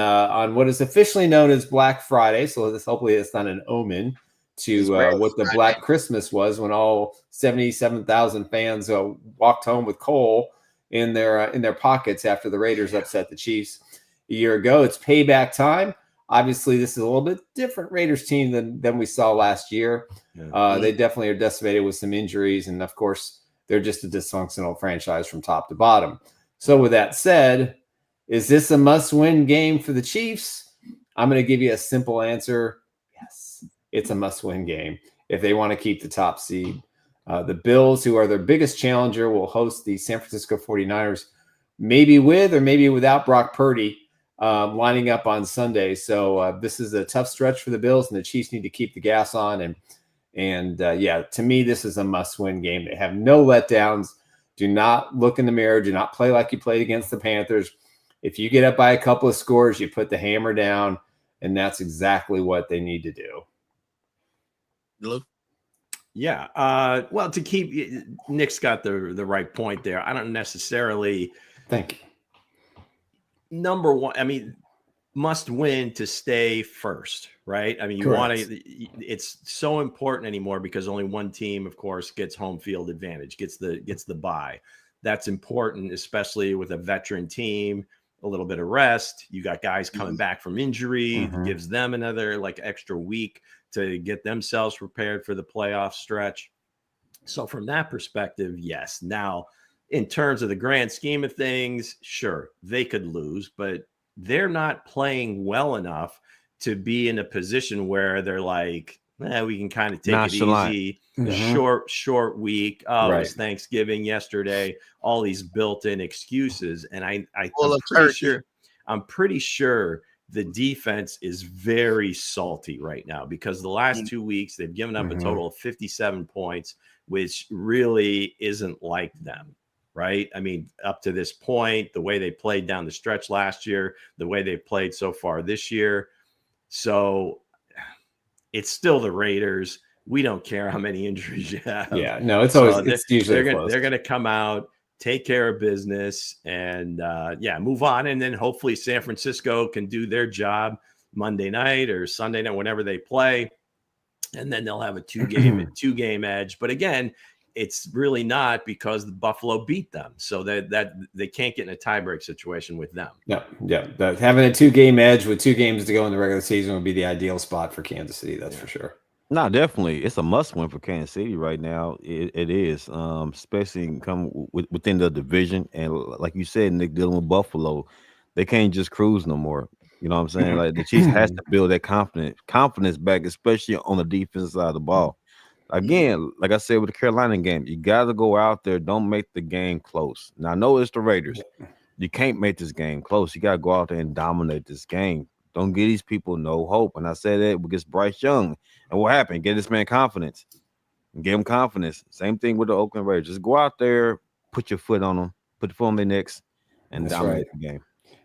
what is officially known as Black Friday. So hopefully it's not an omen to what the Black Christmas was when all 77,000 fans walked home with coal in their pockets after the Raiders upset the Chiefs a year ago. It's payback time. Obviously, this is a little bit different Raiders team than we saw last year. They definitely are decimated with some injuries, and of course, they're just a dysfunctional franchise from top to bottom. So with that said, is this a must-win game for the Chiefs? I'm going to give you a simple answer. Yes, it's a must-win game if they want to keep the top seed. The Bills, who are their biggest challenger, will host the San Francisco 49ers, maybe with or maybe without Brock Purdy lining up on Sunday. So this is a tough stretch for the Bills, and the Chiefs need to keep the gas on. And to me, this is a must-win game. They have no letdowns. Do not look in the mirror. Do not play like you played against the Panthers. If you get up by a couple of scores, you put the hammer down, and that's exactly what they need to do. Lou? Yeah. Well, to keep Nick's got the right point there. I don't necessarily Thank you. Number one, I mean, must win to stay first, right? I mean, you want to, it's so important anymore because only one team, of course, gets home field advantage, gets the bye. That's important, especially with a veteran team, a little bit of rest. You got guys coming back from injury, gives them another extra week to get themselves prepared for the playoff stretch. So from that perspective, yes. Now, in terms of the grand scheme of things, sure, they could lose, but they're not playing well enough to be in a position where they're like, we can kind of take it easy, short week. Oh, it was Thanksgiving yesterday, all these built-in excuses. And I'm pretty sure the defense is very salty right now because the last 2 weeks they've given up a total of 57 points, which really isn't like them. Right. I mean, up to this point, the way they played down the stretch last year, the way they've played so far this year. So it's still the Raiders. we don't care how many injuries you have. Yeah, no, it's always it's usually they're gonna come out, take care of business, and move on. And then hopefully San Francisco can do their job Monday night or Sunday night, whenever they play, and then they'll have a two game edge. But again, it's really not, because the Buffalo beat them, so that they can't get in a tiebreak situation with them. Yeah. But having a 2-game edge with 2 games to go in the regular season would be the ideal spot for Kansas City. That's for sure. No, definitely, it's a must-win for Kansas City right now. It is, especially within the division, and like you said, Nick, dealing with Buffalo, they can't just cruise no more. You know what I'm saying? Like, the Chiefs has to build that confidence back, especially on the defensive side of the ball. Again, like I said with the Carolina game, you got to go out there. Don't make the game close. Now, I know it's the Raiders. You can't make this game close. You got to go out there and dominate this game. Don't give these people no hope. And I said that against Bryce Young. And what happened? Get this man confidence. Give him confidence. Same thing with the Oakland Raiders. Just go out there, put your foot on them, put the foot on their necks, and dominate the game.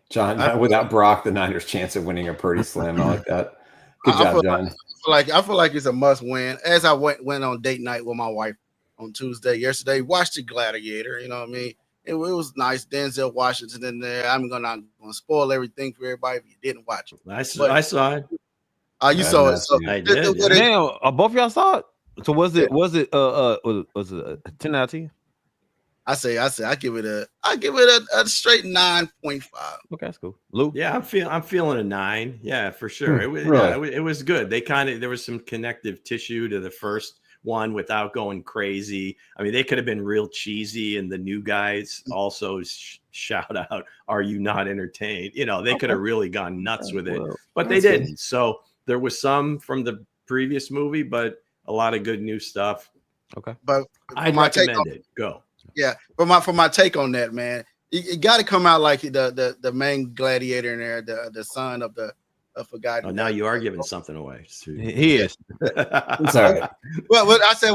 John, without Brock, the Niners' chance of winning are pretty slim. I like that. Good job, John. I feel like it's a must win. As I went on date night with my wife on Tuesday yesterday, watched the Gladiator. You know what I mean? It was nice. Denzel Washington in there. I'm not gonna spoil everything for everybody if you didn't watch it. I saw it. You saw it. So I did. Damn, both of y'all saw it. So was it 10 out of 10? I give it a straight 9.5. Okay, that's cool. Lou? Yeah, I'm feeling a 9. Yeah, for sure. It was it was good. There was some connective tissue to the first one without going crazy. I mean, they could have been real cheesy, and the new guys also shout out, "Are you not entertained?" You know, they could have really gone nuts with it, but they didn't. So there was some from the previous movie, but a lot of good new stuff. Okay, but I'd recommend it. Go. Yeah, for my take on that, man, you got to come out like the main gladiator in there, the son of the forgotten. Oh, now you are giving something away. He is. It's all right. Well, I said,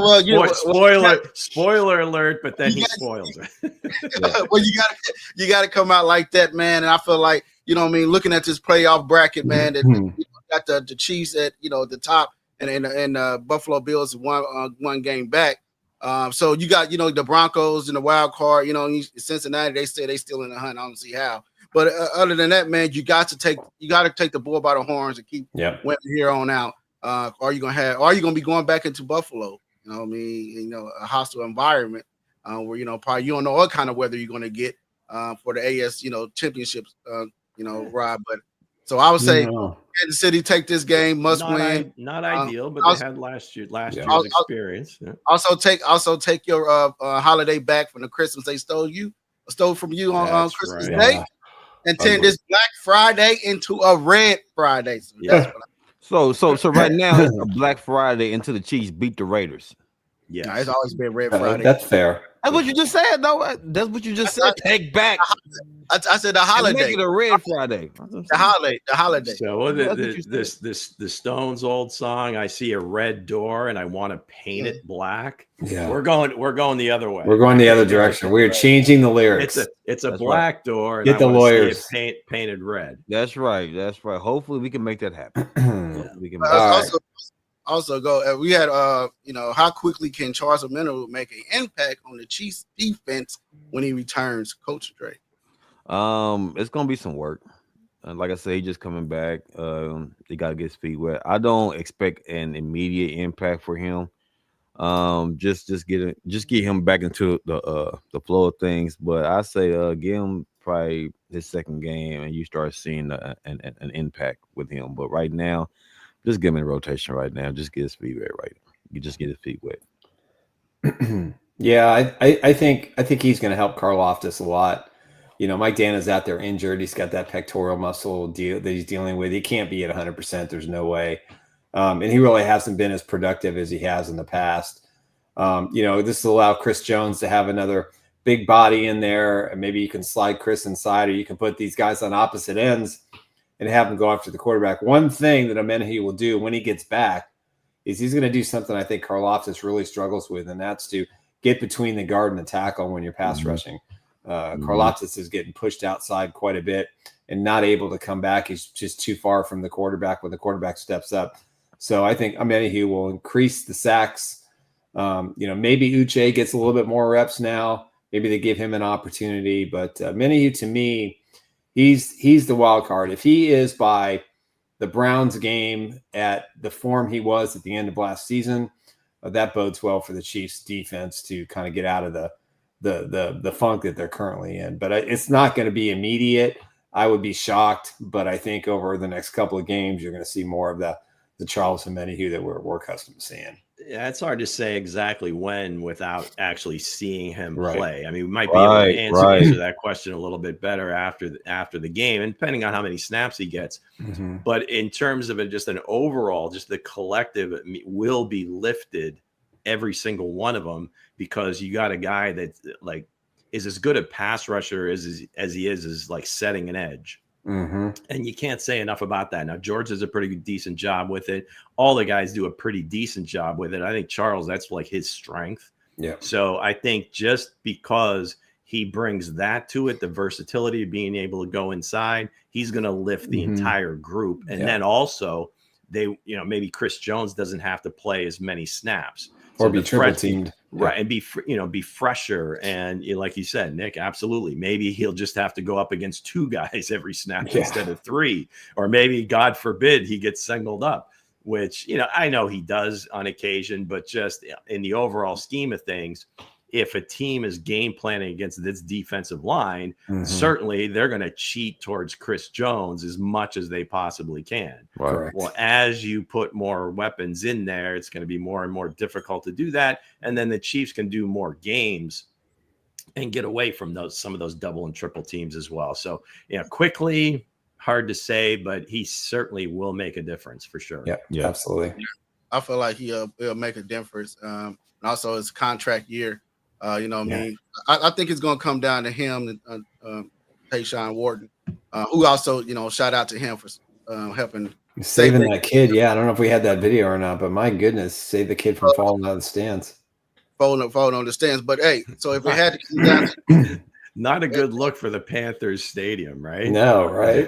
spoiler alert, but then he spoils it. Well, you got to come out like that, man. And I feel like, you know what I mean, looking at this playoff bracket, man, that got the Chiefs at the top, and Buffalo Bills one game back. So you got the Broncos in the wild card. Cincinnati, they say they still in the hunt. I don't see how. But other than that, man, you got to take the bull by the horns and keep winning here on out. Are you gonna be going back into Buffalo? You know what I mean? A hostile environment where probably you don't know what kind of weather you're gonna get for the AS championships ride. But so I would say Kansas City take this game, must win. Not ideal, but they had last year's experience. Yeah. Also take your holiday back from the Christmas they stole from you on Christmas Day. Yeah. And turn this Black Friday into a Red Friday. So So right now it's a Black Friday until the Chiefs beat the Raiders. Yeah, it's always been Red Friday. That's fair. That's what you just said, though. That's what you just said. Take back. I said the holiday. Make it a Red Friday. The holiday. So the Stones old song, I see a red door and I want to paint it black. Yeah, we're going the other way. We're going the other direction. We're changing the lyrics. It's a black door. And Get the lawyers painted red. That's right. Hopefully we can make that happen. We can. Also go. We had how quickly can Charles Omenihu make an impact on the Chiefs defense when he returns, Coach Dre? It's gonna be some work. Like I said, he just coming back. He got to get his feet wet. I don't expect an immediate impact for him. Just get him back into the flow of things. But I say give him probably his second game, and you start seeing an impact with him. But right now, just give him a rotation right now. Just get his feet wet. Right, you just get his feet wet. Yeah, I think he's going to help Karlaftis a lot. Mike Dana's out there injured. He's got that pectoral muscle deal that he's dealing with. He can't be at 100%. There's no way. And he really hasn't been as productive as he has in the past. This will allow Chris Jones to have another big body in there. And maybe you can slide Chris inside, or you can put these guys on opposite ends and have them go after the quarterback. One thing that Omenihu will do when he gets back is he's going to do something I think Karlaftis really struggles with, and that's to get between the guard and the tackle when you're pass rushing. Karlaftis is getting pushed outside quite a bit and not able to come back. He's just too far from the quarterback when the quarterback steps up. So I think Amenahue will increase the sacks. Maybe Uche gets a little bit more reps now. Maybe they give him an opportunity. But Amenahue, to me, he's the wild card. If he is by the Browns game at the form he was at the end of last season, that bodes well for the Chiefs defense to kind of get out of the funk that they're currently in. But it's not going to be immediate. I would be shocked, but I think over the next couple of games, you're going to see more of the Charles Amenahue that we're accustomed to seeing. Yeah, it's hard to say exactly when without actually seeing him Right. play. I mean, we might be able to answer that question a little bit better after the game, and depending on how many snaps he gets. Mm-hmm. But in terms of just an overall, just the collective will be lifted, every single one of them, because you got a guy that like is as good a pass rusher as he is like setting an edge. Mm-hmm. And you can't say enough about that. Now, George does a pretty decent job with it. All the guys do a pretty decent job with it. I think Charles, that's like his strength. Yeah. So I think just because he brings that to it, the versatility of being able to go inside, he's going to lift the entire group. And then also maybe Chris Jones doesn't have to play as many snaps. Or be triple teamed. Right. And be fresher. And like you said, Nick, absolutely. Maybe he'll just have to go up against 2 guys every snap instead of 3. Or maybe, God forbid, he gets singled up, which, I know he does on occasion, but just in the overall scheme of things, if a team is game planning against this defensive line, certainly they're going to cheat towards Chris Jones as much as they possibly can. Right. Well, as you put more weapons in there, it's going to be more and more difficult to do that. And then the Chiefs can do more games and get away from some of those double and triple teams as well. So, quickly, hard to say, but he certainly will make a difference for sure. Yeah, absolutely. I feel like he'll make a difference. And also his contract year. I think it's going to come down to him and Tayshawn Wharton, who also, shout out to him for helping saving that kid. Yeah, I don't know if we had that video or not, but my goodness, save the kid from falling out of the stands. Falling on the stands. But hey, so if it had to come down to, not a good look for the Panthers stadium, right? No, right.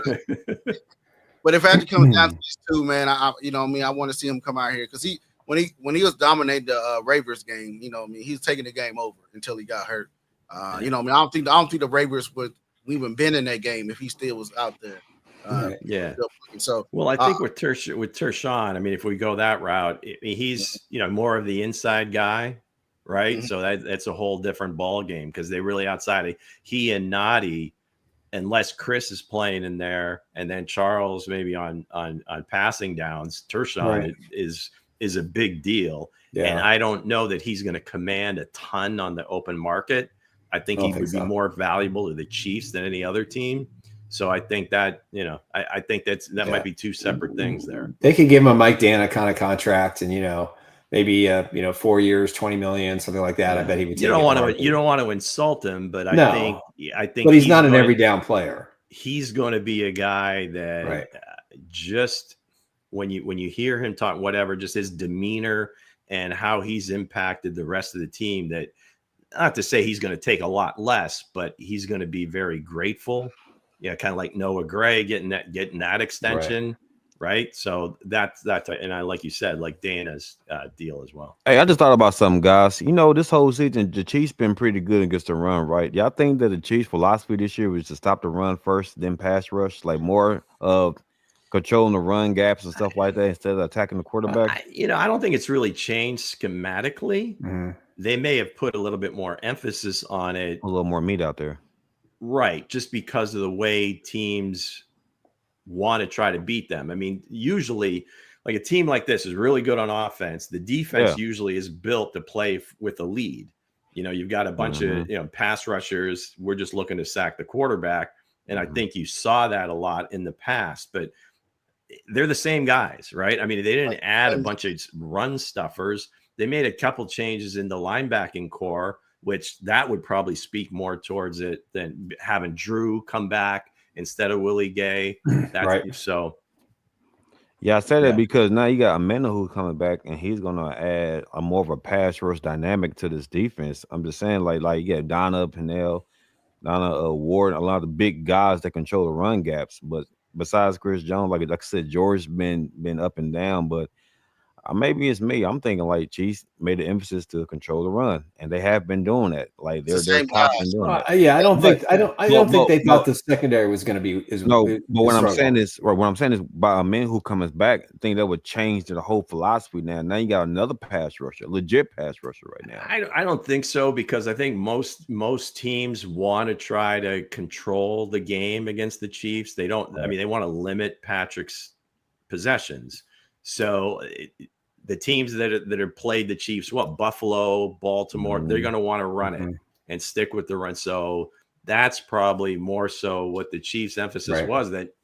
But if it had to come down to these 2, man, I want to see him come out here because when he was dominating the Ravens game, he was taking the game over until he got hurt. I don't think the Ravens would even been in that game if he still was out there. So, well, I think with Tershawn, I mean, if we go that route, he's more of the inside guy, right? Mm-hmm. So that's a whole different ball game because they really outside of he and Noddy, unless Chris is playing in there, and then Charles maybe on passing downs, Tershawn is a big deal. Yeah. And I don't know that he's going to command a ton on the open market. I think he would be more valuable to the Chiefs than any other team. So I think that, I think that might be 2 separate things there. They could give him a Mike Dana kind of contract and, maybe 4 years, $20 million, something like that. I bet he would take you don't want to insult him, but I think but he's not an every down player. He's going to be a guy that just when you hear him talk, whatever, just his demeanor and how he's impacted the rest of the team, that not to say he's going to take a lot less, but he's going to be very grateful. Yeah. Kind of like Noah Gray getting that extension. Right. So that's, and I, like you said, like Dana's deal as well. Hey, I just thought about something, guys. This whole season, the Chiefs been pretty good against the run, right? Y'all think that the Chiefs' philosophy this year was to stop the run first, then pass rush, like more of controlling the run gaps and stuff like that instead of attacking the quarterback? I don't think it's really changed schematically. Mm-hmm. They may have put a little bit more emphasis on it. A little more meat out there. Right. Just because of the way teams want to try to beat them. I mean, usually like a team like this is really good on offense. The defense usually is built to play with a lead. You've got a bunch of, pass rushers. We're just looking to sack the quarterback. And I think you saw that a lot in the past, but they're the same guys, right? I mean, they didn't add a bunch of run stuffers. They made a couple changes in the linebacking core, which that would probably speak more towards it than having Drew come back instead of Willie Gay. That's right. So, yeah, I say that because now you got Amenahue coming back, and he's gonna add a more of a pass rush dynamic to this defense. I'm just saying, like you got Donna Pennell, Donna Ward, a lot of the big guys that control the run gaps. But besides Chris Jones, like I said, George's been up and down, but Maybe it's me. I'm thinking like Chiefs made an emphasis to control the run, and they have been doing that. Like they're constantly doing that. Yeah, I don't think they thought the secondary was going to be But what I'm saying is by a man who comes back, I think that would change the whole philosophy. Now you got another pass rusher, legit pass rusher right now. I don't think so, because I think most teams want to try to control the game against the Chiefs. They don't. I mean, they want to limit Patrick's possessions. So the teams that have played the Chiefs, Buffalo, Baltimore, they're going to want to run it and stick with the run. So that's probably more so what the Chiefs' emphasis was, that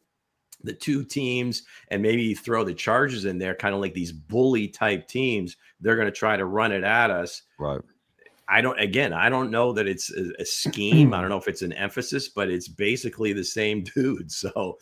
the two teams, and maybe you throw the Chargers in there, kind of like these bully type teams, they're going to try to run it at us. Right. I don't know that it's a scheme. I don't know if it's an emphasis, but it's basically the same dude. So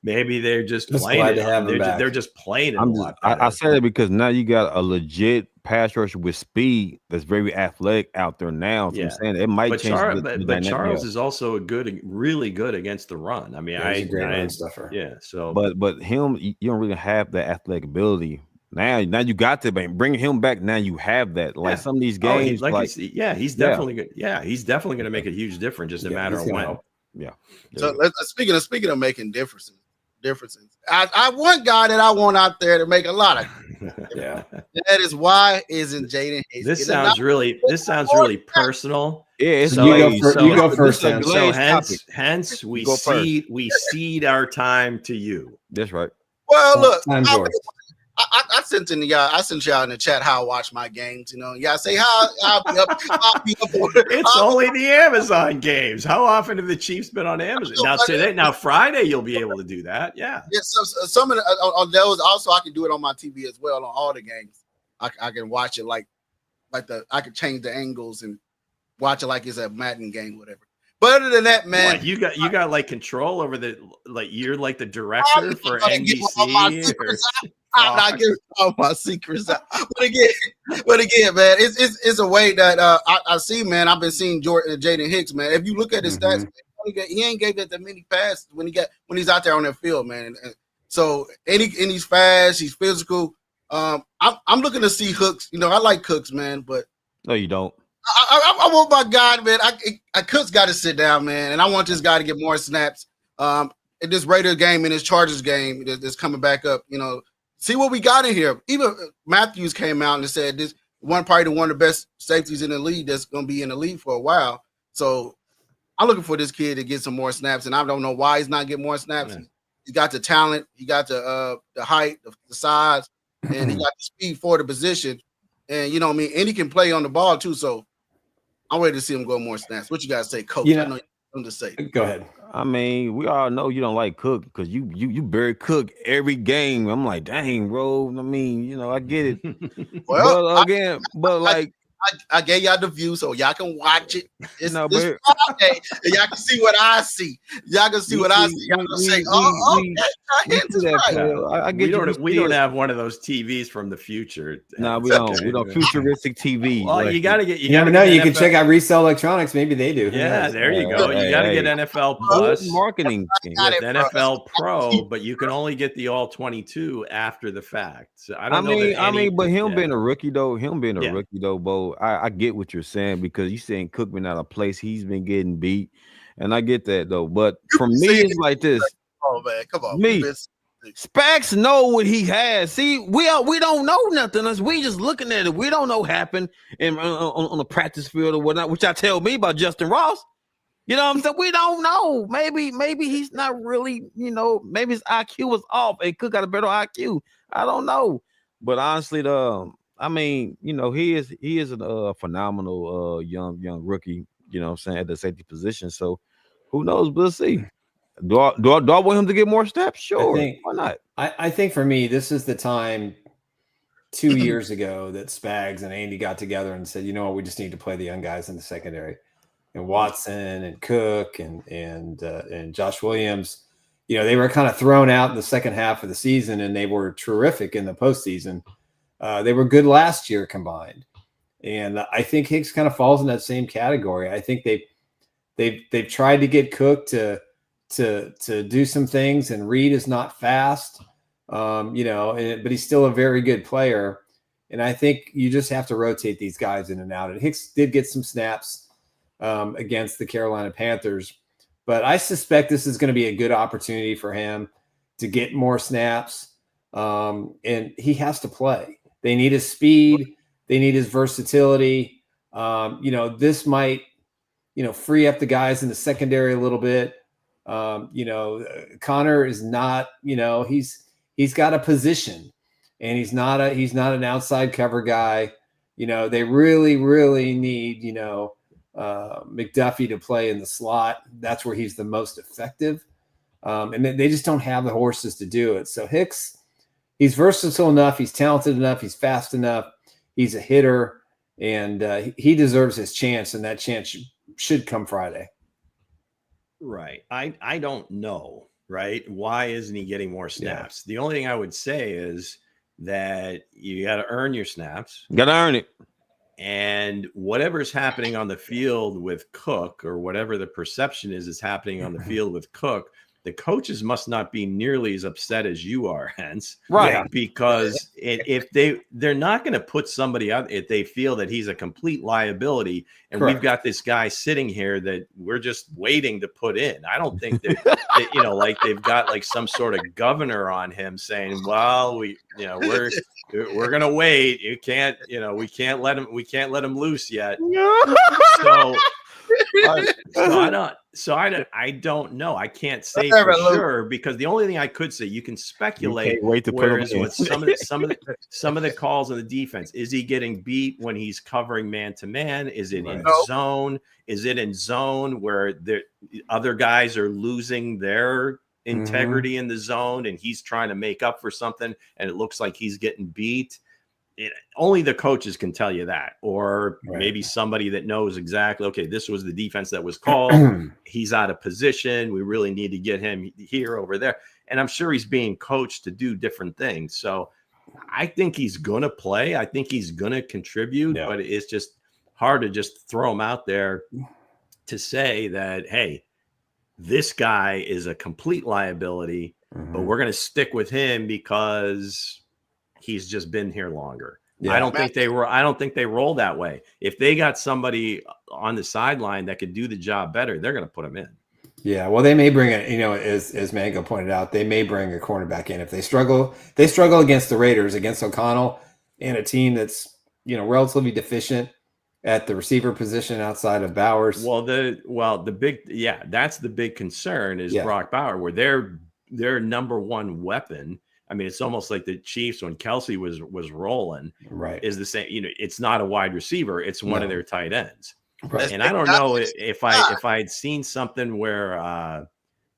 maybe they're just playing it. They're just playing it a lot better. I say that because now you got a legit pass rusher with speed that's very athletic out there now. So I'm saying it might change. But Charles is also really good against the run. I mean, he's a great run stuffer. Yeah. So, but him, you don't really have that athletic ability. Now you got to bring him back. Now you have that. Like some of these games, he's definitely good. Yeah, he's definitely going to make a huge difference, just a matter of when. Yeah. So speaking of making differences, I want guy that I want out there to make a lot of. That is why isn't Jaden Hayes. This sounds really personal. Yeah, you go first. So hence we cede our time to you. That's right. Well, look. I sent y'all in the chat how I watch my games. You know, y'all say how I'll be up. It's only the Amazon games. How often have the Chiefs been on Amazon? Now Friday you'll be able to do that. Yeah. Yeah. So some of the, on those also I can do it on my TV as well on all the games. I can watch it like I could change the angles and watch it like it's a Madden game, whatever. But other than that, man, what, you got like control over you're like the director for NBC. I'm not giving all my secrets out. But again, man, it's a way that I see, man. I've been seeing Jaden Hicks, man. If you look at his stats, man, he ain't gave that many passes when he's out there on that field, man. And so and he's fast, he's physical. I'm looking to see Hooks. You know, I like Cooks, man, but no, you don't. I want my guy, man. Cooks got to sit down, man, and I want this guy to get more snaps. In this Raiders game and this Chargers game that's coming back up, you know. See what we got in here. Even Matthews came out and said this probably one of the best safeties in the league that's going to be in the league for a while. So I'm looking for this kid to get some more snaps, and I don't know why he's not getting more snaps. Yeah. He got the talent, he got the height, the size, and he got the speed for the position. And you know what I mean? And he can play on the ball too. So I'm ready to see him go more snaps. What you guys say, Coach? I know you have to say. Go ahead. I mean, we all know you don't like Cook because you bury Cook every game. I'm like, dang, bro. I mean, you know, I get it. Well, I gave y'all the view so y'all can watch it. It's Friday, and y'all can see what I see. Y'all can see what I see. Y'all can say, I get we don't have one of those TVs from the future. No, we don't. We don't futuristic TV. Well, like, you gotta get. You never know. You can check out Resell Electronics. Maybe they do. Yeah, there you go. You gotta get NFL Plus marketing with NFL Pro, but you can only get the all 22 after the fact. So I mean, but him being a rookie though, Bo. I get what you're saying because you're saying Cook been out of place. He's been getting beat, and I get that though. But for me, it's like this. Oh man, come on, me. Spags know what he has. See, we don't know nothing. We just looking at it. We don't know what happened on the practice field or whatnot. Which I tell me about Justin Ross. You know what I'm saying? We don't know. Maybe he's not really. You know, maybe his IQ was off, and Cook got a better IQ. I don't know. But honestly, I mean, you know, he is a phenomenal young rookie, you know what I'm saying, at the safety position. So who knows? We'll see. Do I want him to get more steps? Sure. Why not? I think for me, this is the time 2 years ago that Spags and Andy got together and said, you know what, we just need to play the young guys in the secondary. And Watson and Cook and Josh Williams, you know, they were kind of thrown out in the second half of the season, and they were terrific in the postseason. They were good last year combined, and I think Hicks kind of falls in that same category. I think they've tried to get Cook to do some things, and Reed is not fast. but he's still a very good player. And I think you just have to rotate these guys in and out. And Hicks did get some snaps against the Carolina Panthers, but I suspect this is going to be a good opportunity for him to get more snaps. And he has to play. They need his speed. They need his versatility. This might, free up the guys in the secondary a little bit. Connor is not, he's got a position, and he's not an outside cover guy. They really, really need, McDuffie to play in the slot. That's where he's the most effective. And they just don't have the horses to do it. So Hicks, he's versatile enough. He's talented enough. He's fast enough. He's a hitter, and he deserves his chance, and that chance should come Friday. Right. I don't know, right? Why isn't he getting more snaps? Yeah. The only thing I would say is that you got to earn your snaps. Got to earn it. And whatever's happening on the field with Cook, or whatever the perception is happening on the field with Cook, the coaches must not be nearly as upset as you are, Hense. Right. Because if they're not going to put somebody out if they feel that he's a complete liability, and we've got this guy sitting here that we're just waiting to put in. I don't think that like they've got like some sort of governor on him saying, well, we're going to wait. You can't, we can't let him loose yet. I don't know. I can't say for sure, because the only thing I could say, you can speculate. Wait to put him in. With some of the calls on the defense, is he getting beat when he's covering man to man? Is it in zone? Is it in zone where the other guys are losing their integrity in the zone, and he's trying to make up for something, and it looks like he's getting beat? Only the coaches can tell you that, or maybe somebody that knows exactly, okay, this was the defense that was called. He's out of position. We really need to get him here, over there. And I'm sure he's being coached to do different things. So I think he's going to play. I think he's going to contribute, but it's just hard to just throw him out there to say that, hey, this guy is a complete liability, but we're going to stick with him because he's just been here longer. Yeah. I don't think they roll that way. If they got somebody on the sideline that could do the job better, they're going to put him in. Yeah, well, they may bring as Mango pointed out, they may bring a cornerback in if they struggle. They struggle against the Raiders, against O'Connell, and a team that's relatively deficient at the receiver position outside of Bowers. That's the big concern is Brock Bowers, where their number one weapon. I mean, it's almost like the Chiefs when Kelsey was rolling, right? Is the same. It's not a wide receiver; it's one of their tight ends. Right. And I don't know if I had seen something where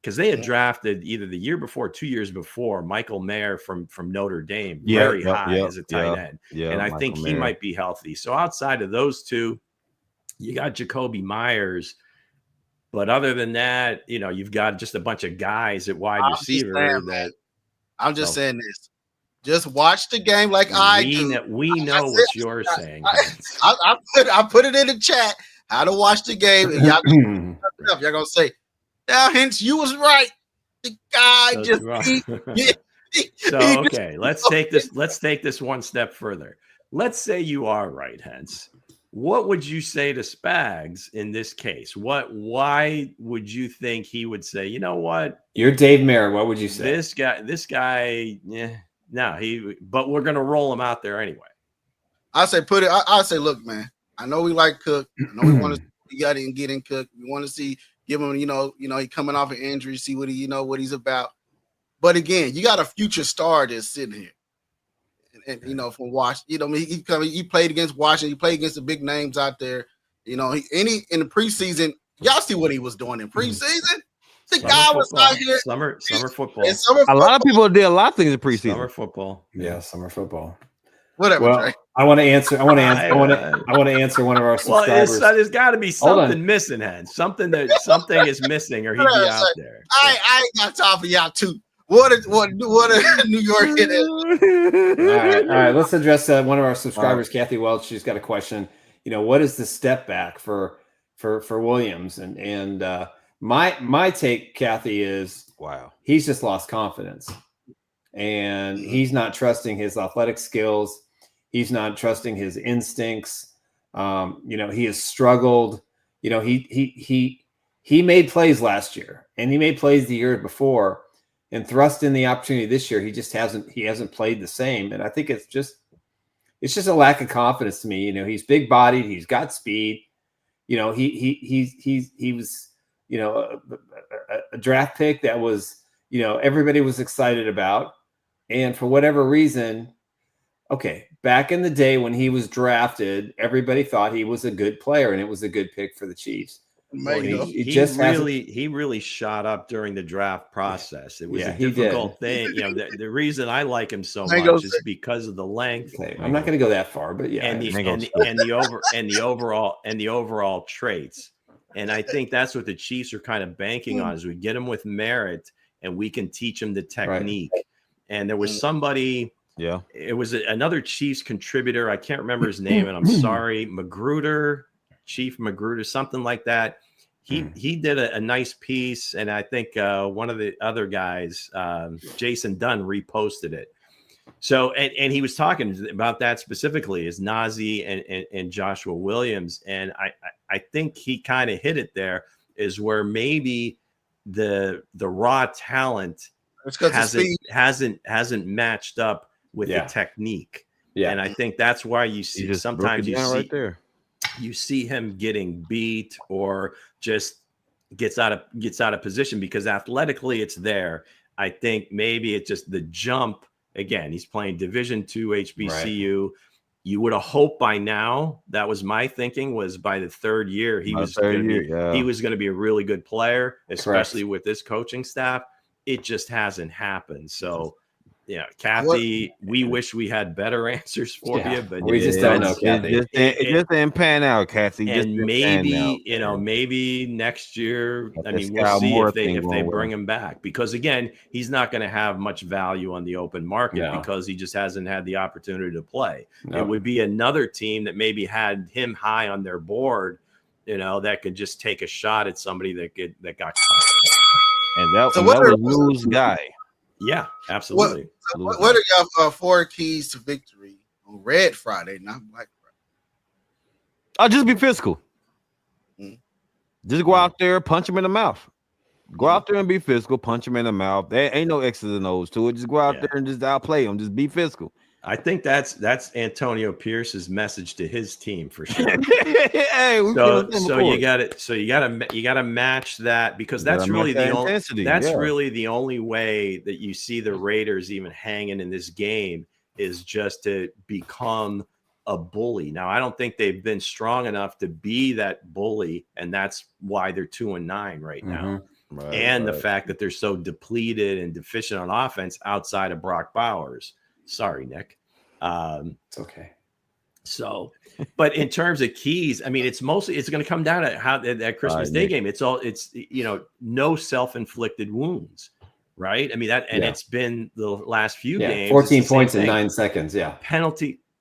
because they had drafted either the year before, 2 years before, Michael Mayer from Notre Dame, very high as a tight end, and I Michael think he might be healthy. So outside of those two, you got Jacoby Myers. But other than that, you've got just a bunch of guys at wide receiver that. I'm just saying this. Just watch the game like I do. We know what you're saying. I put it in the chat how to watch the game, and y'all gonna say, "Now, Hense, you was right. The guy okay, let's take this one step further. Let's say you are right, Hense. What would you say to Spags in this case? Why would you think he would say, you know what? You're Dave Mayer. What would you say? This guy, but we're going to roll him out there anyway. I say, I say, look, man, I know we like Cook. I know we want to get in Cook. We want to give him, he coming off an injury, see what what he's about. But again, you got a future star that's sitting here. And from Washington, he played against Washington. He played against the big names out there. In the preseason, y'all see what he was doing in preseason. The guy was out here. Summer football. A lot of people did a lot of things in preseason. Summer football. Yeah, summer football. Whatever. Well, Trey. I want to answer one of our subscribers. Well, there's got to be something missing, Hense. Something is missing, or he'd be out there. I ain't got time for y'all too. What a New York it is. All right. Let's address one of our subscribers, Kathy Welch. She's got a question. What is the step back for Williams? And my take, Kathy, is wow, he's just lost confidence. and he's not trusting his athletic skills. He's not trusting his instincts. He has struggled. He made plays last year, and he made plays the year before, and thrust in the opportunity this year. He hasn't played the same, and I think it's just a lack of confidence to me. He's big bodied. He's got speed. He was a draft pick that was everybody was excited about, and for whatever reason, back in the day when he was drafted, everybody thought he was a good player and it was a good pick for the Chiefs. He really shot up during the draft process. It was a difficult thing. The reason I like him so much is because of the length. I'm not going to go that far, but yeah, and the overall traits. And I think that's what the Chiefs are kind of banking on, is we get him with merit and we can teach him the technique. Right. And there was somebody. Yeah, it was another Chiefs contributor. I can't remember his name, and I'm sorry, Chief Magruder, something like that. He did a nice piece, and I think one of the other guys, Jason Dunn, reposted it. So, and he was talking about that specifically, is Nazi and Joshua Williams, and I think he kind of hit it there, is where maybe the raw talent hasn't matched up with the technique. Yeah. And I think that's why you see sometimes you see him getting beat or just gets out of position, because athletically it's there. I think maybe it's just the jump. Again, he's playing Division II HBCU. Right. You would have hoped by now, that was my thinking, was by the third year he was going to be a really good player, especially with this coaching staff. It just hasn't happened. So Kathy, we wish we had better answers for you, but we just don't know, Kathy. It just didn't pan out, Kathy. And maybe next year, we'll see if they bring him back, because again, he's not going to have much value on the open market because he just hasn't had the opportunity to play. It would be another team that maybe had him high on their board, that could just take a shot at somebody that got caught. And that was Lou's guy. Yeah, absolutely. What are y'all 4 keys to victory on Red Friday, not Black Friday? I'll just be physical. Just go out there, punch him in the mouth. Go out there and be physical, punch him in the mouth. There ain't no X's and O's to it. Just go out there and just outplay him. Just be physical. I think that's Antonio Pierce's message to his team for sure. So you got to match that, because that's really really the only way that you see the Raiders even hanging in this game, is just to become a bully. Now, I don't think they've been strong enough to be that bully, and that's why they're 2-9 right now. Right, the fact that they're so depleted and deficient on offense outside of Brock Bowers. Sorry, Nick. It's okay. So, but in terms of keys, it's going to come down to how that Christmas Day game. It's no self-inflicted wounds, right? It's been the last few games. 14 points in 9 seconds. Yeah.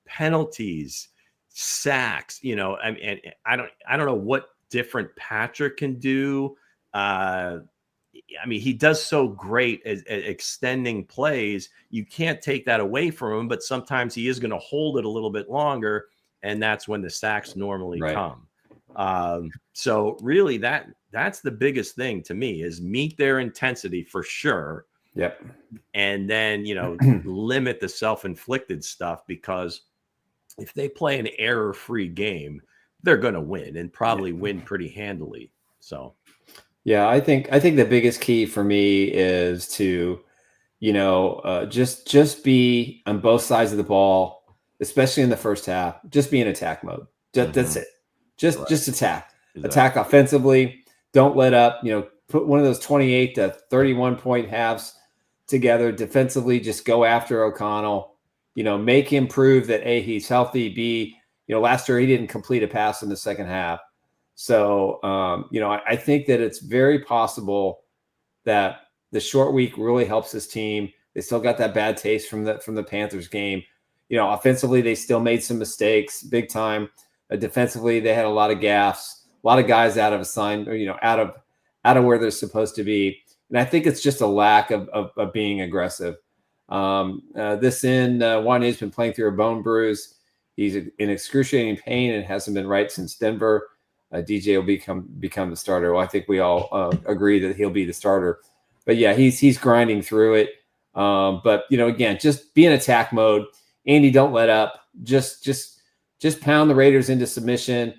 Penalties, sacks. And I don't know what different Patrick can do. He does so great at extending plays. You can't take that away from him, but sometimes he is going to hold it a little bit longer, and that's when the sacks normally come. So really that's the biggest thing to me, is meet their intensity for sure. Yep. And then, limit the self-inflicted stuff, because if they play an error-free game, they're going to win, and probably win pretty handily. So yeah, I think the biggest key for me is to, just be on both sides of the ball, especially in the first half. Just be in attack mode. That's it. Just attack. Exactly. Attack offensively. Don't let up. Put one of those 28 to 31 point halves together. Defensively, just go after O'Connell. Make him prove that A, he's healthy. B, last year he didn't complete a pass in the second half. So, I think that it's very possible that the short week really helps this team. They still got that bad taste from the Panthers game. Offensively, they still made some mistakes, big time. Defensively, they had a lot of gaffes, a lot of guys out of out of where they're supposed to be. And I think it's just a lack of being aggressive. This end, Wanya's been playing through a bone bruise. He's in excruciating pain and hasn't been right since Denver. DJ will become the starter. Well, I think we all agree that he'll be the starter. But yeah, he's grinding through it. But again, just be in attack mode. Andy, don't let up. Just pound the Raiders into submission.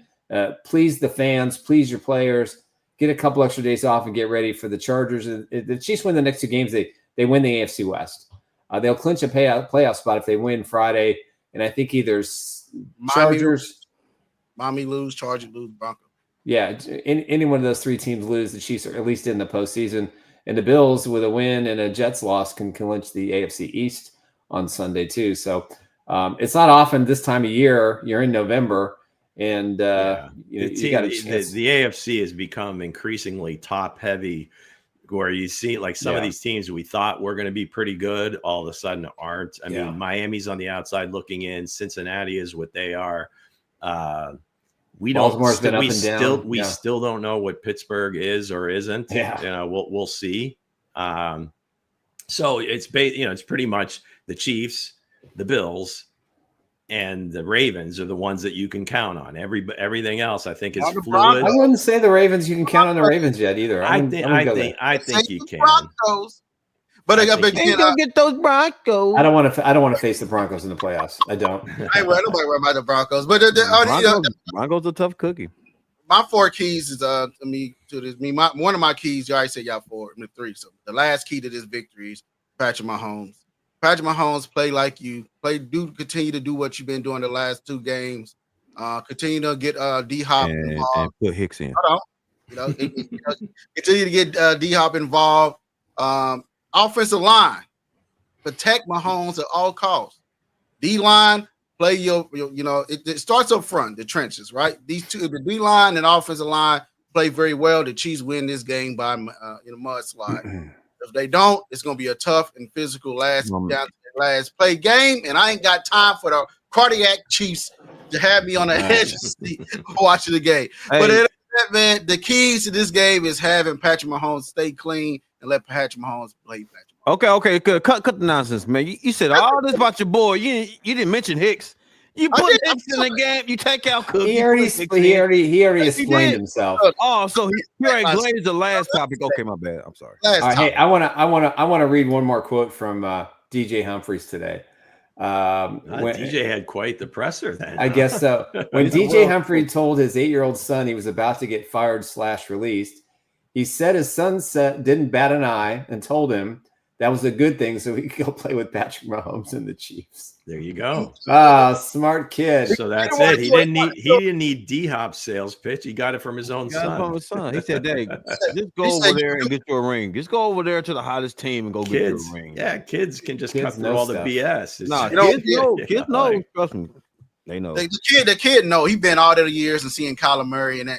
Please the fans, please your players. Get a couple extra days off and get ready for the Chargers. The Chiefs win the next 2 games. They win the AFC West. They'll clinch a playoff spot if they win Friday. And I think either Chargers, Miami lose, Chargers lose, Broncos. Yeah, any one of those 3 teams lose, the Chiefs are at least in the postseason. And the Bills, with a win and a Jets loss, can clinch the AFC East on Sunday too. So it's not often this time of year. You're in November, and you got a chance. The AFC has become increasingly top heavy, where you see like some of these teams we thought were going to be pretty good, all of a sudden aren't. I mean, Miami's on the outside looking in. Cincinnati is what they are. We still don't know what Pittsburgh is or isn't. Yeah. We'll see. So it's it's pretty much the Chiefs, the Bills, and the Ravens are the ones that you can count on. Everything else, I think, is fluid. I wouldn't say the Ravens. You can count on the Ravens yet either. I think you can. Broncos. But I got to get those Broncos. I don't want to face the Broncos in the playoffs. I don't. I nobody worry about the Broncos. But Broncos a tough cookie. My 4 keys is one of my keys. You already said y'all 4, 3. So the last key to this victory is Patrick Mahomes. Patrick Mahomes, play like you continue to do what you've been doing the last 2 games. Continue to get D-Hop involved and put Hicks in. Continue to get D-Hop involved. Offensive line, protect Mahomes at all costs. D-line, play it starts up front, the trenches, right? These two, the D-line and offensive line, play very well. The Chiefs win this game by mudslide. If they don't, it's going to be a tough and physical last play game, and I ain't got time for the cardiac Chiefs to have me on the edge of the seat watching the game. Hey. But man, the keys to this game is having Patrick Mahomes stay clean and let Patrick Mahomes play Patrick. Okay, good. Cut the nonsense, man. You said all this about your boy. You didn't mention Hicks. You put Hicks in the game. You take out Cook. He already explained himself. Oh, so he already glazed the last topic. Okay, my bad. I'm sorry. Hey, I want to read one more quote from DJ Humphries today. DJ had quite the presser then. I guess so. When DJ Humphrey told his 8-year-old son he was about to get fired / released, he said his son didn't bat an eye and told him that was a good thing so he could go play with Patrick Mahomes and the Chiefs. There you go. Smart kid. So that's it. He didn't need D-Hop sales pitch. He got it from his own son. He said, "Hey, just go over there and get you a ring. Just go over there to the hottest team and go get you a ring." Yeah, kids can just cut through all the BS. Kids know. Trust me. They know. The kid know. He's been all the years and seeing Kyler Murray and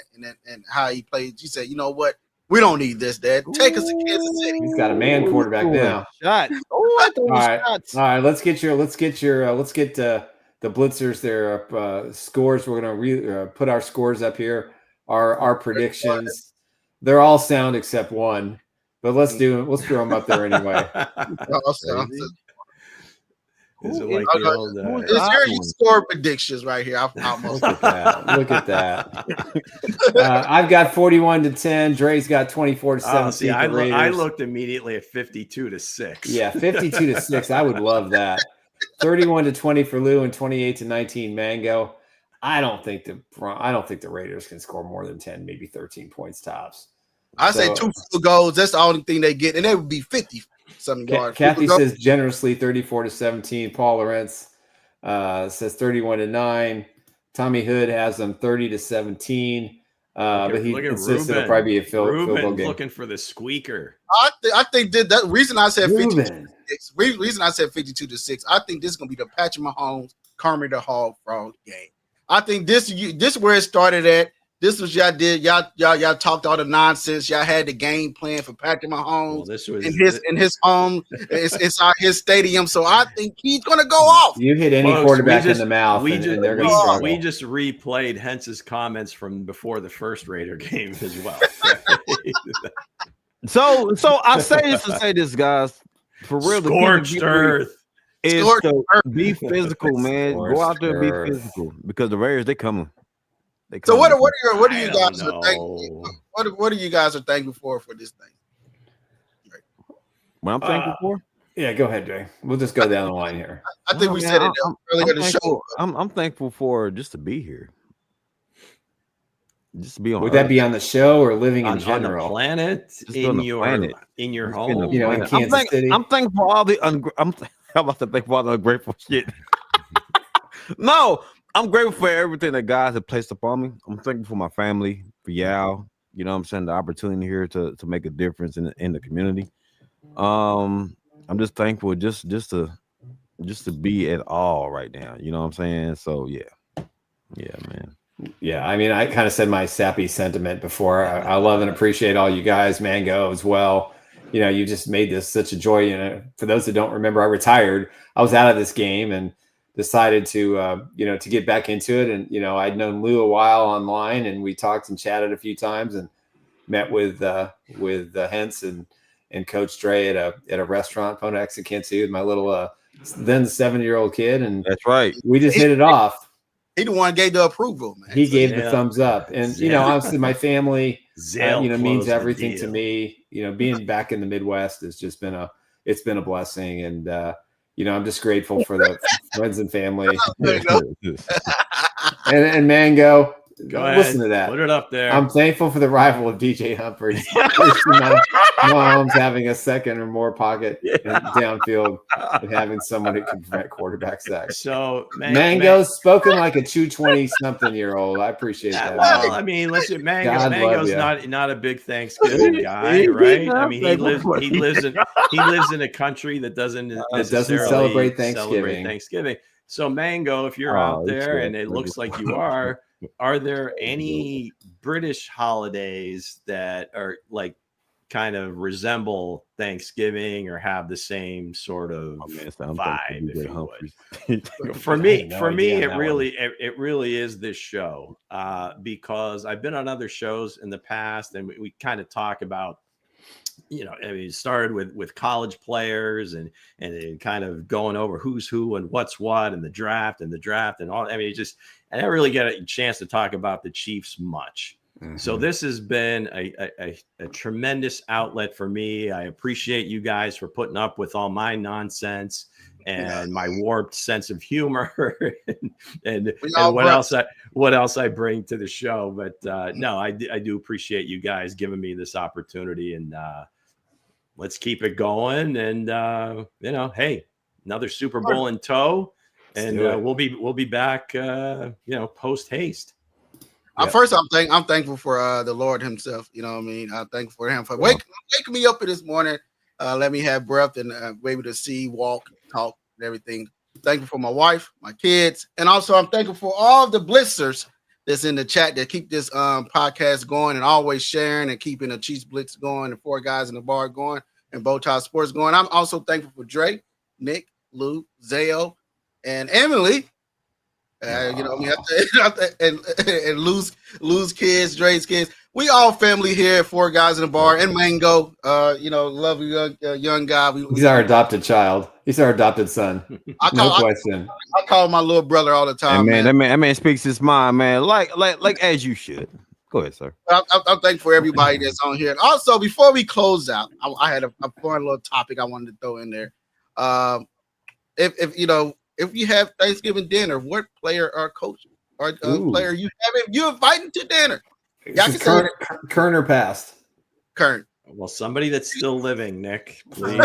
how he played. He said, "You know what? We don't need this, Dad. Take us to Kansas City." He's got a man quarterback now. Shot. All right. Let's get the Blitzers their scores. We're gonna put our scores up here. Our predictions. They're all sound except one, but let's throw them up there anyway. Is it like the old? It's your score predictions right here. Look at that. I've got 41-10. Dre's got 24-17. I looked immediately at 52-6. Yeah, 52-6. I would love that. 31-20 for Lou and 28-19 Mango. I don't think the Raiders can score more than 10, maybe 13 points tops. I say 2 field goals. That's the only thing they get, and they would be 50. Kathy says generously 34-17. Paul Lawrence says 31-9. Tommy Hood has them 30-17. But he insists it'll probably be a field goal game. Looking for the squeaker. I think that reason I said 52-6. Reason I said 52-6. I think this is gonna be the Patrick Mahomes, Carmen the Hog Frog game. I think this is where it started at. This was y'all did. Y'all talked all the nonsense. Y'all had the game plan for Patrick Mahomes in his home. It's his stadium. So I think he's gonna go off. You hit any quarterback in the mouth, and they're gonna struggle. We just replayed Hense's comments from before the first Raider game as well. So I say this to say this, guys. for real, the Scorched earth. is Scorched to earth. be physical, man. Go out there and be physical because the Raiders they coming. So what are you I guys don't are thankful? What are you guys are thankful for this thing? What I'm thankful for? Yeah, go ahead, Jay. We'll just go down the line here. I think we said it earlier in the show. I'm thankful for just to be here. Just to be on. Would that be on the show or living in on general? the planet, Just in on the your planet. in your Just home. being on the You know, in planet. Kansas City. I'm thankful for all the I'm about to thank for all the ungrateful shit. No, I'm grateful for everything that God has placed upon me. I'm thankful for my family, for y'all. You know what I'm saying? The opportunity here to make a difference in the community. I'm just thankful just to be at all right now. You know what I'm saying? So yeah, man. Yeah, I mean, I kind of said my sappy sentiment before. I love and appreciate all you guys, Mango as well. You know, you just made this such a joy. You know, for those that don't remember, I retired. I was out of this game and decided to, to get back into it. And, I'd known Lou a while online and we talked and chatted a few times and met with Hense and Coach Dre at a restaurant, Ponex in Kansas City with my little, then 7-year-old kid. And that's right. We just hit it off. He the one gave the approval, man. He gave the thumbs up. And, obviously my family, means everything to me. Being back in the Midwest has just been it's been a blessing. And, I'm just grateful for the friends and family. and Mango, Go ahead. Listen to that. Put it up there. I'm thankful for the arrival of DJ Humphries. Mahomes having a second or more pocket downfield and having someone who can prevent quarterback sacks. So Mango's spoken like a 220-something-year-old. I appreciate that. Well, I mean, listen, Mango's not a big Thanksgiving guy, right? I mean, he lives in a country that doesn't celebrate Thanksgiving. So, Mango, if you're out there, and it looks like you are there any British holidays that are like kind of resemble Thanksgiving or have the same sort of vibe, if you would? For me, it really is this show because I've been on other shows in the past, and we kind of talk about, it started with college players and kind of going over who's who and what's what and the draft and all. I mean, I didn't really get a chance to talk about the Chiefs much. Mm-hmm. So this has been a tremendous outlet for me. I appreciate you guys for putting up with all my nonsense and my warped sense of humor and what else I bring to the show. But no, I do appreciate you guys giving me this opportunity, and let's keep it going. And hey, another Super Bowl in tow, and we'll be back post haste. First, I'm thankful for the Lord Himself. You know what I mean? I'm thankful for Him for waking me up this morning. Let me have breath and be able to see, walk, talk, and everything. Thankful for my wife, my kids, and also I'm thankful for all the blitzers that's in the chat that keep this podcast going and always sharing and keeping the Chiefs Blitz going and Four Guys in the Bar going and Bowtie Sports going. I'm also thankful for Dre, Nick, Lou, Zayo, and Emily. And Lou's kids, Dre's kids. We all family here at Four Guys in the Bar, and Mango. Lovely young guy. He's our adopted child. He's our adopted son. No question. I call my little brother all the time. Hey, man, that man speaks his mind, man. Like as you should. Go ahead, sir. I'm thankful for everybody that's on here. And also, before we close out, I had a fun little topic I wanted to throw in there. If you have Thanksgiving dinner, what player or coach or player you invited to dinner? Kern or past? Kern. Well, somebody that's still living, Nick. Please,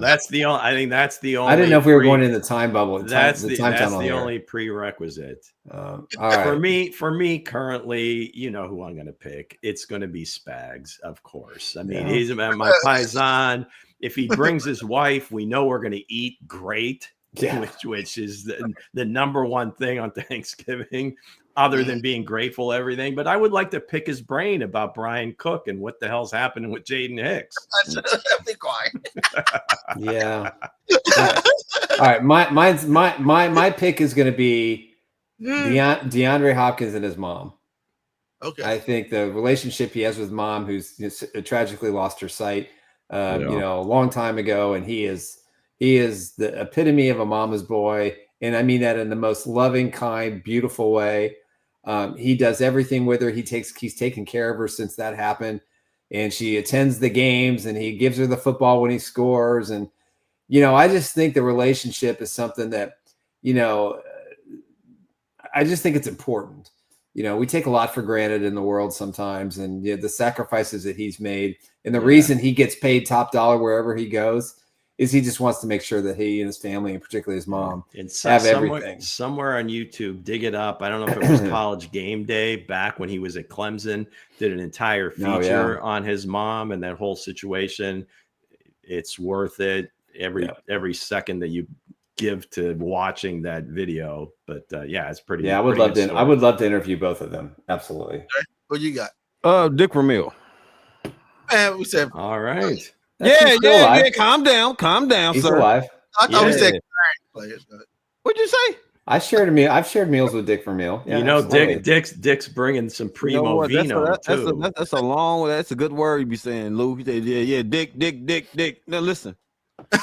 that's the only. I think that's the only. I didn't know if we were going in the time bubble. That's the only prerequisite. All right. For me, currently, you know who I'm going to pick. It's going to be Spags, of course. I mean, he's my paisan. If he brings his wife, we know we're going to eat great. Yeah. Which is the number one thing on Thanksgiving, other than being grateful everything. But I would like to pick his brain about Brian Cook and what the hell's happening with Jaden Hicks. Be quiet. Yeah. All right. My pick is going to be DeAndre Hopkins and his mom. Okay. I think the relationship he has with mom, who's tragically lost her sight, a long time ago, and he is the epitome of a mama's boy, and I mean that in the most loving, kind, beautiful way. He does everything with her. He's taken care of her since that happened, and she attends the games, and he gives her the football when he scores. And I just think the relationship is something that I just think it's important. We take a lot for granted in the world sometimes, and the sacrifices that he's made, and the reason he gets paid top dollar wherever he goes is he just wants to make sure that he and his family, and particularly his mom, have everything. Somewhere on YouTube, dig it up. I don't know if it was College Game Day back when he was at Clemson, did an entire feature on his mom and that whole situation. It's worth it every second that you give to watching that video. But it's pretty. Yeah, I would love to. I would love to interview both of them. Absolutely. What you got? Dick Vermeil. Man, we said all right. Yeah. Calm down, He's sir. alive. I thought we said players. But... What'd you say? I've shared meals with Dick Vermeil. Yeah, Dick's bringing some primo vino too. That's a good word you be saying, Lou. You say, Dick. Now listen,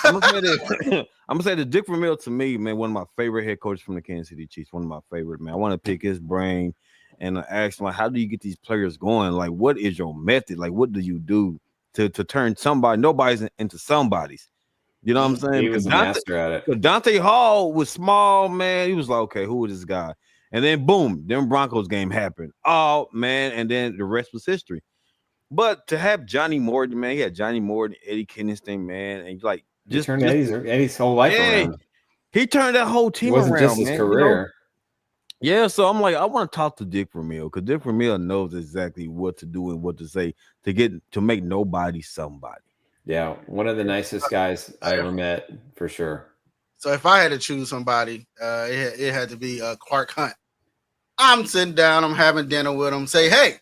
I'm gonna say the Dick Vermeil to me, man, one of my favorite head coaches from the Kansas City Chiefs. One of my favorite, man. I want to pick his brain and ask him, like, how do you get these players going? Like, what is your method? Like, what do you do to turn nobody's into somebody's? You know what I'm saying? He was a master at it. Dante Hall was small, man. He was like, okay, who is this guy? And then boom, then Broncos game happened. Oh man, and then the rest was history. But to have Johnny Morton, man, he had Johnny Morton, Eddie Kinnison, man, and like just turned Eddie's whole life around. He turned that whole team around. It wasn't just his career. Yeah, so I'm like, I want to talk to Dick Vermeil because Dick Vermeil knows exactly what to do and what to say to make nobody somebody. Yeah, one of the nicest guys I ever met, for sure. So if I had to choose somebody, it had to be Clark Hunt. I'm sitting down, I'm having dinner with him. Say, hey,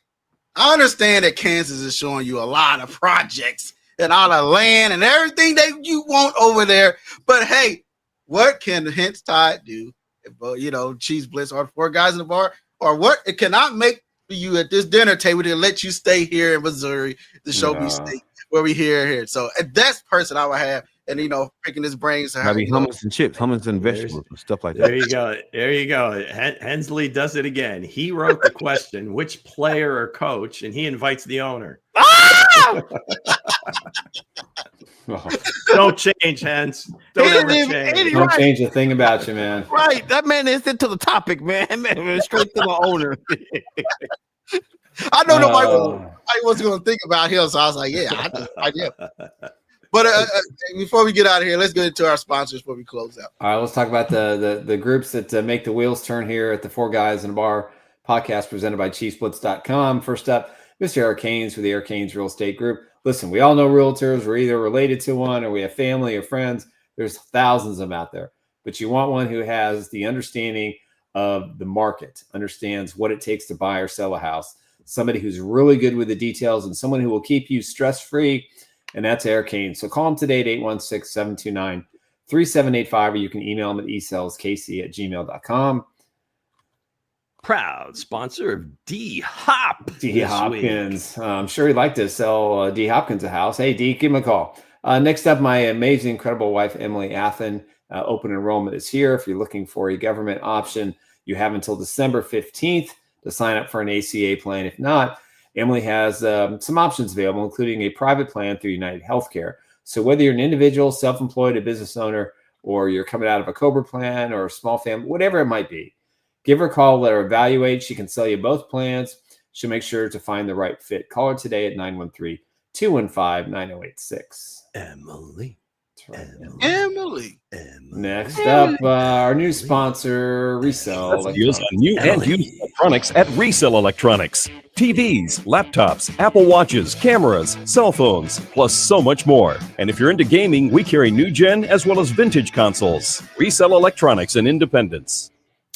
I understand that Kansas is showing you a lot of projects and all the land and everything that you want over there. But hey, what can Hense Todd do? Chiefs Blitz or Four Guys in the Bar, or what it cannot make for you at this dinner table to let you stay here in Missouri to show me state where we here. So that's the person I would have, and picking his brains. Maybe hummus and chips, hummus and vegetables, and stuff like that. There you go. Hensley does it again. He wrote the question, which player or coach, and he invites the owner. Don't change, Hens. Don't ever change. Don't change a thing about you, man. Right. That man is into the topic, man. Straight to the owner. I know nobody was going to think about him, so I was like, I do. But before we get out of here, let's get into our sponsors before we close out. All right, let's talk about the groups that make the wheels turn here at the Four Guys in a Bar podcast presented by ChiefsBlitz.com. First up, Mr. Eric Haynes with the Eric Haynes Real Estate Group. Listen, we all know realtors. We're either related to one or we have family or friends. There's thousands of them out there. But you want one who has the understanding of the market, understands what it takes to buy or sell a house, somebody who's really good with the details, and someone who will keep you stress-free, and that's Eric Haynes. So call him today at 816-729-3785, or you can email him at esaleskc@gmail.com. Proud sponsor of D Hopkins. I'm sure he'd like to sell D Hopkins a house. Hey, D, give him a call. Next up, my amazing, incredible wife, Emily Athan. Open enrollment is here. If you're looking for a government option, you have until December 15th to sign up for an ACA plan. If not, Emily has some options available, including a private plan through United Healthcare. So whether you're an individual, self-employed, a business owner, or you're coming out of a COBRA plan or a small family, whatever it might be, give her a call, let her evaluate. She can sell you both plans. She'll make sure to find the right fit. Call her today at 913-215-9086. Emily. Right. Emily. Next up, our new sponsor, Resell. Deals on new and used electronics at Resell Electronics. TVs, laptops, Apple Watches, cameras, cell phones, plus so much more. And if you're into gaming, we carry new gen as well as vintage consoles. Resell Electronics in Independence.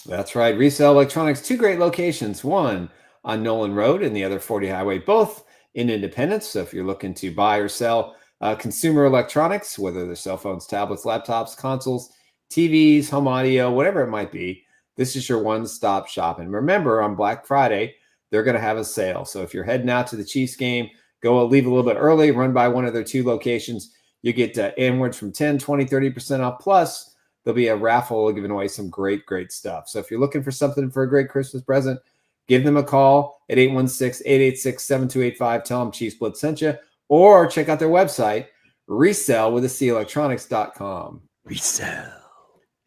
That's right. Resell Electronics, two great locations, one on Nolan Road and the other 40 Highway, both in Independence. So if you're looking to buy or sell consumer electronics, whether they're cell phones, tablets, laptops, consoles, TVs, home audio, whatever it might be, this is your one-stop shop. And remember, on Black Friday, they're going to have a sale. So if you're heading out to the Chiefs game, Go leave a little bit early, run by one of their 2 locations. You get inwards from 10, 20, 30% off. Plus, there'll be a raffle giving away some great, great stuff. So if you're looking for something for a great Christmas present, give them a call at 816-886-7285. Tell them Chiefs Blitz sent you, or check out their website, resellwithacelectronics.com. Resell.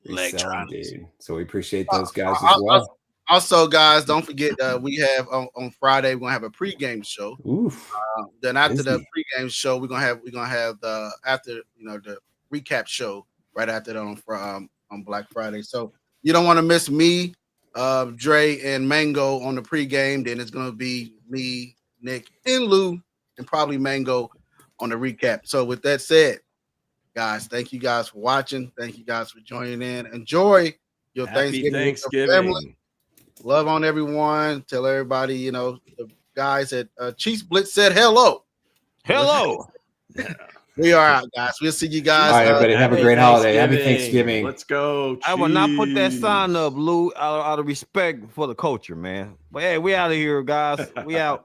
Indeed. So we appreciate those guys as well. Also, guys, don't forget we have on Friday, we're gonna have a pregame show. Then after the pregame show, we're gonna have the the recap show right after that on Black Friday. So you don't want to miss me, Dre, and Mango on the pregame. Then it's gonna be me, Nick, and Lou, and probably Mango on the recap. So with that said, guys, thank you guys for watching. Thank you guys for joining in. Enjoy your Thanksgiving. With your family. Love on everyone. Tell everybody, the guys at Chiefs Blitz said hello. Hello. We are out, guys. We'll see you guys. All right, everybody. Have a great holiday. Happy Thanksgiving. Let's go. I will not put that sign up, Lou, out of respect for the culture, man. But hey, we out of here, guys. We out.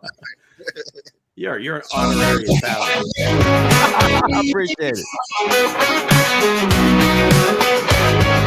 You're an honorary talent. I appreciate it.